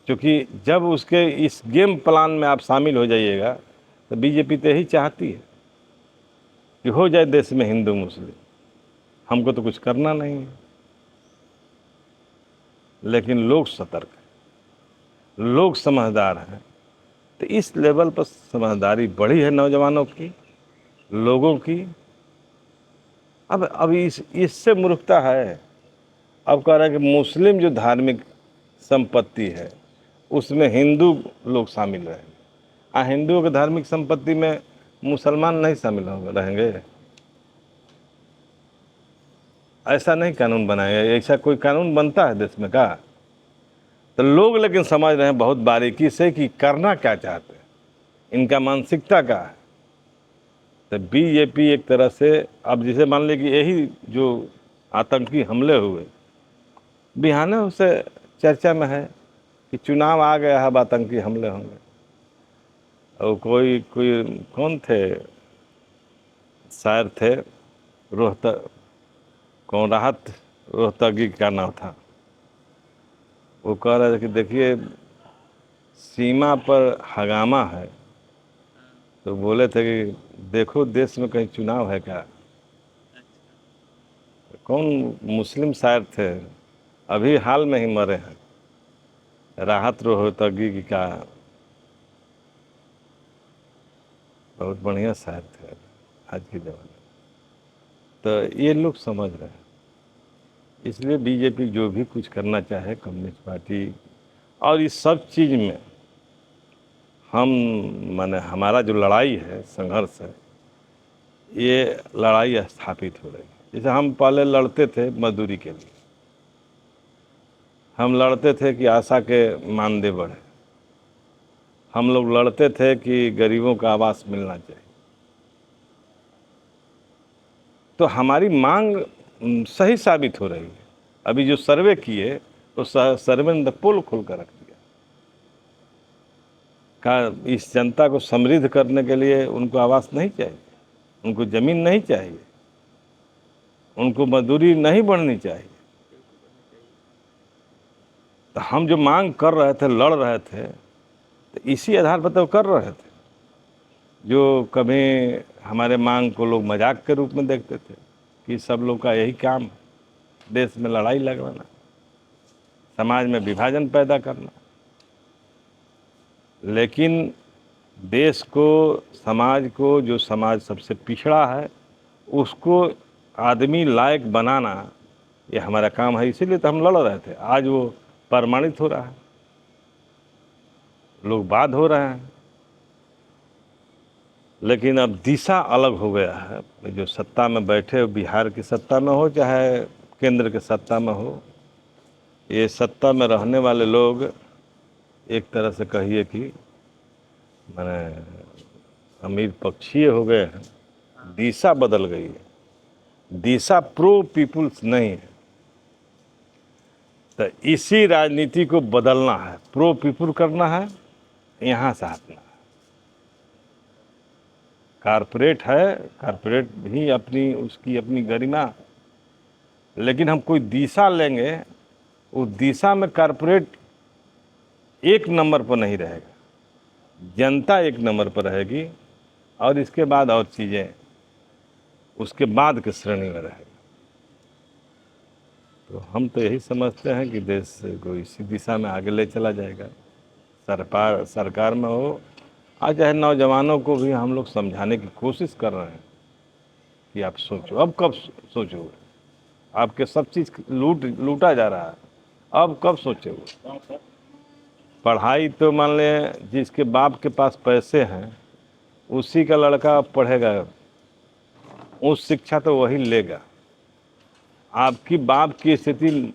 A: क्योंकि जब उसके इस गेम प्लान में आप शामिल हो जाइएगा तो बीजेपी तो यही चाहती है कि हो जाए देश में हिंदू मुस्लिम, हमको तो कुछ करना नहीं है। लेकिन लोग सतर्क हैं, लोग समझदार हैं। तो इस लेवल पर समझदारी बढ़ी है नौजवानों की, लोगों की। अब इससे मूर्खता है। अब कह रहे हैं कि मुस्लिम जो धार्मिक संपत्ति है उसमें हिंदू लोग शामिल रहेंगे। हिंदुओं की धार्मिक संपत्ति में मुसलमान नहीं शामिल होंगे, रहेंगे? ऐसा नहीं कानून बनाएगा। ऐसा कोई कानून बनता है देश में का? तो लोग लेकिन समझ रहे हैं बहुत बारीकी से कि करना क्या चाहते हैं, इनका मानसिकता क्या है। तो बीजेपी एक तरह से अब जैसे मान लीजिए कि यही जो आतंकी हमले हुए, बिहाने उसे चर्चा में है कि चुनाव आ गया है, अब आतंकी हमले होंगे। और कोई कौन थे, शायर थे, रोहतक, कौन, राहत रोहतगी का नाम था, वो कह रहे थे कि देखिए सीमा पर हंगामा है, तो बोले थे कि देखो देश में कहीं चुनाव है क्या। कौन मुस्लिम शायर थे, अभी हाल में ही मरे हैं, राहत रोहतगी का, बहुत बढ़िया शायर थे आज के ज़माने। तो ये लोग समझ रहे हैं, इसलिए बीजेपी जो भी कुछ करना चाहे, कम्युनिस्ट पार्टी, और इस सब चीज़ में हम माने हमारा जो लड़ाई है, संघर्ष है, ये लड़ाई स्थापित हो रही है। जैसे हम पहले लड़ते थे मजदूरी के लिए, हम लड़ते थे कि आशा के मानदेय बढ़े, हम लोग लड़ते थे कि गरीबों का आवास मिलना चाहिए। तो हमारी मांग सही साबित हो रही है। अभी जो सर्वे किए तो सर्वे ने पोल खोल कर रख दिया का इस जनता को समृद्ध करने के लिए उनको आवास नहीं चाहिए, उनको ज़मीन नहीं चाहिए, उनको मजदूरी नहीं बढ़नी चाहिए। तो हम जो मांग कर रहे थे, लड़ रहे थे, तो इसी आधार पर तो कर रहे थे। जो कभी हमारे मांग को लोग मजाक के रूप में देखते थे कि सब लोग का यही काम है, देश में लड़ाई लगवाना, समाज में विभाजन पैदा करना। लेकिन देश को, समाज को, जो समाज सबसे पिछड़ा है उसको आदमी लायक बनाना, ये हमारा काम है। इसीलिए तो हम लड़ रहे थे। आज वो प्रमाणित हो रहा है, लोग बात हो रहे हैं। लेकिन अब दिशा अलग हो गया है। जो सत्ता में बैठे, बिहार की सत्ता में हो चाहे केंद्र के सत्ता में हो, ये सत्ता में रहने वाले लोग एक तरह से कहिए कि माने अमीर पक्षीय हो गए हैं। दिशा बदल गई है, दिशा प्रो पीपुल्स नहीं है। तो इसी राजनीति को बदलना है, प्रो पीपुल करना है, यहाँ से हटना है। कारपोरेट है, कारपोरेट भी अपनी, उसकी अपनी गरिमा, लेकिन हम कोई दिशा लेंगे, उस दिशा में कारपोरेट एक नंबर पर नहीं रहेगा, जनता एक नंबर पर रहेगी, और इसके बाद और चीज़ें उसके बाद के श्रेणी में रहेगी। तो हम तो यही समझते हैं कि देश को इसी दिशा में आगे ले चला जाएगा। सरकार में हो, आज चाहे नौजवानों को भी हम लोग समझाने की कोशिश कर रहे हैं कि आप सोचो। अब कब सोचोगे? आपके सब चीज़ लूटा जा रहा है, अब कब सोचोगे? पढ़ाई तो मान लें जिसके बाप के पास पैसे हैं उसी का लड़का पढ़ेगा, उस शिक्षा तो वही लेगा। आपकी बाप की स्थिति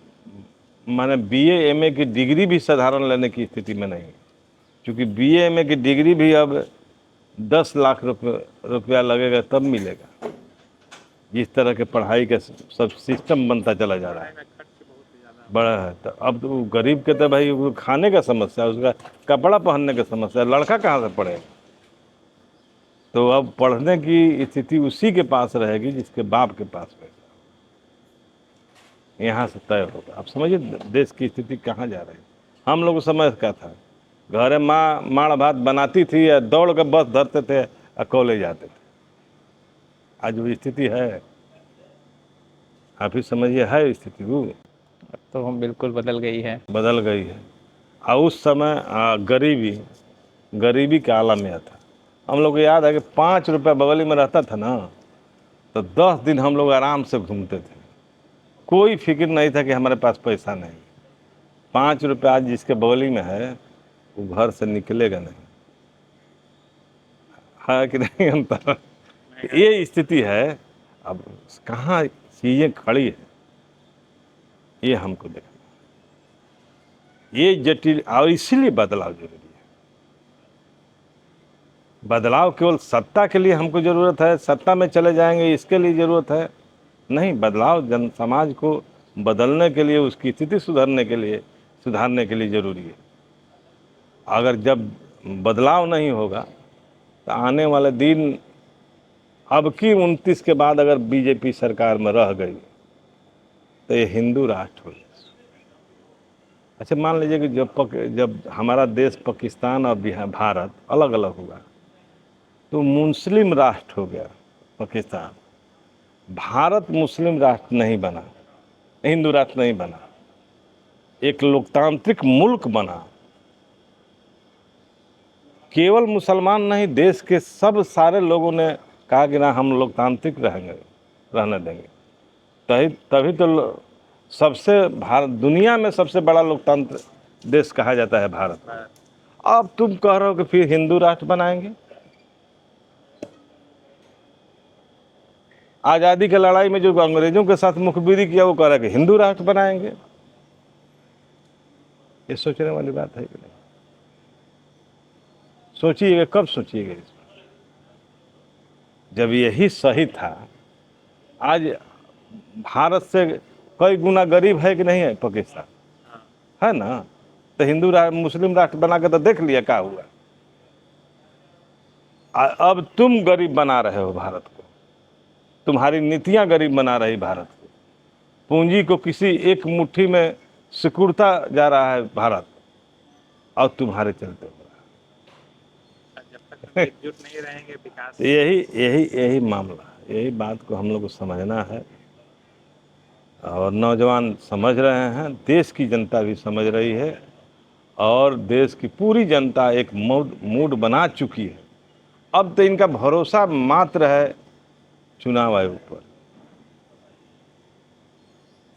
A: माने बीए एमए की डिग्री भी साधारण लेने की स्थिति में नहीं है, क्योंकि बीए एमए की डिग्री भी अब 10 लाख रुपया लगेगा तब मिलेगा। जिस तरह के पढ़ाई का सब सिस्टम बनता चला जा रहा है, बड़ा है। तो अब तो गरीब के तो भाई वो खाने का समस्या, उसका कपड़ा पहनने का समस्या, लड़का कहाँ से पढ़ेगा? तो अब पढ़ने की स्थिति उसी के पास रहेगी जिसके बाप के पास पैसा। यहाँ से तय होगा। आप समझिए देश की स्थिति कहाँ जा रही है। हम लोग समझ क्या था, घरे माँ माड़ भात बनाती थी या दौड़ कर बस धरते थे और कॉलेज जाते थे। आज वो स्थिति है, आप ही समझिए है स्थिति वो
B: तो हम बिल्कुल बदल गई है।
A: बदल गई है। और उस समय गरीबी का आलम में था। हम लोग को याद है कि 5 रुपया बगली में रहता था ना, तो 10 दिन हम लोग आराम से घूमते थे। कोई फिक्र नहीं था कि हमारे पास पैसा नहीं। 5 रुपया आज जिसके बगली में है वो घर से निकलेगा नहीं, है कि नहीं? अंतर ये स्थिति है। अब कहाँ चीज़ें खड़ी है ये हमको देखना, ये जटिल, और इसीलिए बदलाव जरूरी है। बदलाव केवल सत्ता के लिए हमको ज़रूरत है, सत्ता में चले जाएंगे इसके लिए ज़रूरत है नहीं। बदलाव जन समाज को बदलने के लिए, उसकी स्थिति सुधारने के लिए ज़रूरी है। अगर जब बदलाव नहीं होगा तो आने वाले दिन, अब की 29 के बाद अगर बीजेपी सरकार में रह गई तो ये हिंदू राष्ट्र हो जाए। अच्छा मान लीजिए कि जब हमारा देश पाकिस्तान और भारत अलग अलग हुआ तो मुस्लिम राष्ट्र हो गया पाकिस्तान। भारत मुस्लिम राष्ट्र नहीं बना, हिंदू राष्ट्र नहीं बना, एक लोकतांत्रिक मुल्क बना। केवल मुसलमान नहीं, देश के सब सारे लोगों ने कहा कि ना हम लोकतांत्रिक रहने देंगे। तभी तो सबसे भारत दुनिया में सबसे बड़ा लोकतंत्र देश कहा जाता है भारत। अब तुम कह रहे हो कि फिर हिंदू राष्ट्र बनाएंगे। आज़ादी की लड़ाई में जो अंग्रेजों के साथ मुखबिरी किया वो कह रहा है कि हिंदू राष्ट्र बनाएंगे। ये सोचने वाली बात है कि नहीं? सोचिएगा, कब सोचिएगा इसमें? जब यही सही था। आज भारत से कई गुना गरीब है कि नहीं है पाकिस्तान, है ना? तो हिंदू राष्ट्र मुस्लिम राष्ट्र बना के तो देख लिया क्या हुआ। अब तुम गरीब बना रहे हो भारत को, तुम्हारी नीतियां गरीब बना रही भारत को, पूंजी को किसी एक मुट्ठी में सिकुड़ता जा रहा है भारत, और तुम्हारे चलते हो रहा है।
B: जब तक एकजुट नहीं रहेंगे विकास।
A: यही मामला, यही बात को हम लोग को समझना है। और नौजवान समझ रहे हैं, देश की जनता भी समझ रही है और देश की पूरी जनता एक मूड बना चुकी है। अब तो इनका भरोसा मात्र है चुनाव आयोग पर,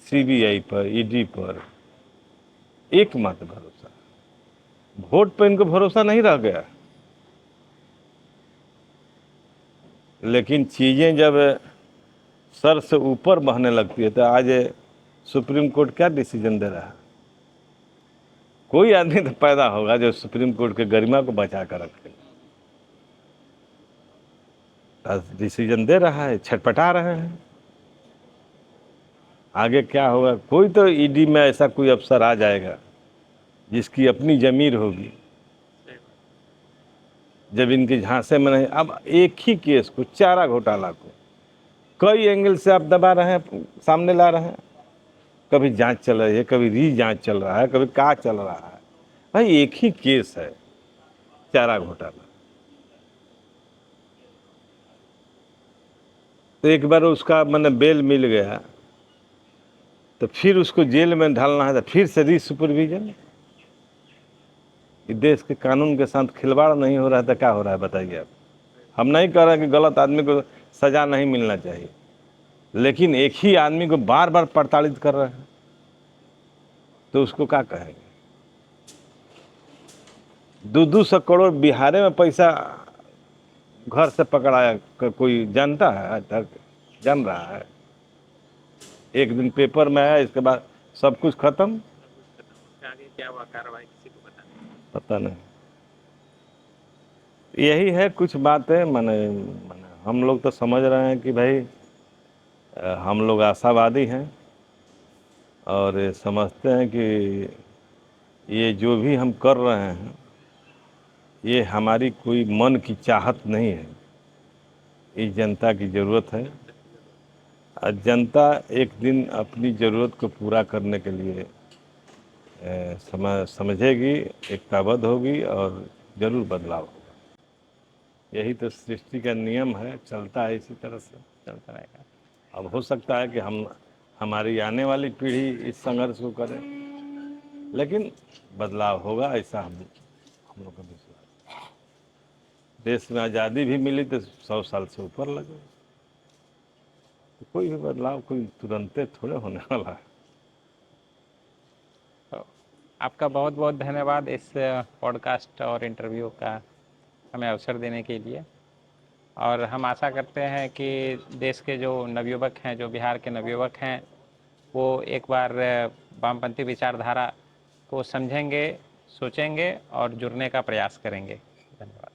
A: सीबीआई पर, ईडी पर, एकमात्र भरोसा। वोट पर इनको भरोसा नहीं रह गया। लेकिन चीज़ें जब सर से ऊपर बहने लगती है तो आज सुप्रीम कोर्ट क्या डिसीजन दे रहा है? कोई आदमी तो पैदा होगा जो सुप्रीम कोर्ट के गरिमा को बचा कर रखे। डिसीजन दे रहा है, छटपटा रहे हैं। आगे क्या होगा? कोई तो ईडी में ऐसा कोई अफसर आ जाएगा जिसकी अपनी जमीर होगी, जब इनके झांसे में नहीं। अब एक ही केस को, चारा घोटाला को कई एंगल से आप दबा रहे हैं, सामने ला रहे हैं। कभी जांच चल रही है, कभी री जांच चल रहा है, कभी का चल रहा है। भाई एक ही केस है, चारा घोटाला। तो एक बार उसका मैंने बेल मिल गया तो फिर उसको जेल में ढालना है तो फिर से री सुपरविजन। देश के कानून के साथ खिलवाड़ नहीं हो रहा है तो क्या हो रहा है बताइए आप। हम नहीं कह रहे कि गलत आदमी को सजा नहीं मिलना चाहिए, लेकिन एक ही आदमी को बार बार प्रताड़ित कर रहे हैं तो उसको क्या कहेंगे? 200 करोड़ बिहार में पैसा घर से पकड़ाया, कोई जानता है? आज तक जान रहा है? एक दिन पेपर में आया, इसके बाद सब कुछ खत्म।
B: आगे क्या हुआ कार्रवाई किसी को
A: पता नहीं। यही है कुछ बातें। माने हम लोग तो समझ रहे हैं कि भाई हम लोग आशावादी हैं और ये समझते हैं कि ये जो भी हम कर रहे हैं ये हमारी कोई मन की चाहत नहीं है, ये जनता की ज़रूरत है। और जनता एक दिन अपनी ज़रूरत को पूरा करने के लिए समझेगी, एकताबद्ध होगी और ज़रूर बदलाव होगा। यही तो सृष्टि का नियम है, चलता है इसी तरह से,
B: चलता रहेगा।
A: अब हो सकता है कि हमारी आने वाली पीढ़ी इस संघर्ष को करे, लेकिन बदलाव होगा, ऐसा हम लोग का विश्वास। देश में आज़ादी भी मिली तो 100 साल से ऊपर लगे, तो कोई भी बदलाव कोई तुरंते थोड़े होने वाला है।
B: तो आपका बहुत बहुत धन्यवाद इस पॉडकास्ट और इंटरव्यू का हमें अवसर देने के लिए। और हम आशा करते हैं कि देश के जो नवयुवक हैं, जो बिहार के नवयुवक हैं, वो एक बार वामपंथी विचारधारा को समझेंगे, सोचेंगे और जुड़ने का प्रयास करेंगे। धन्यवाद।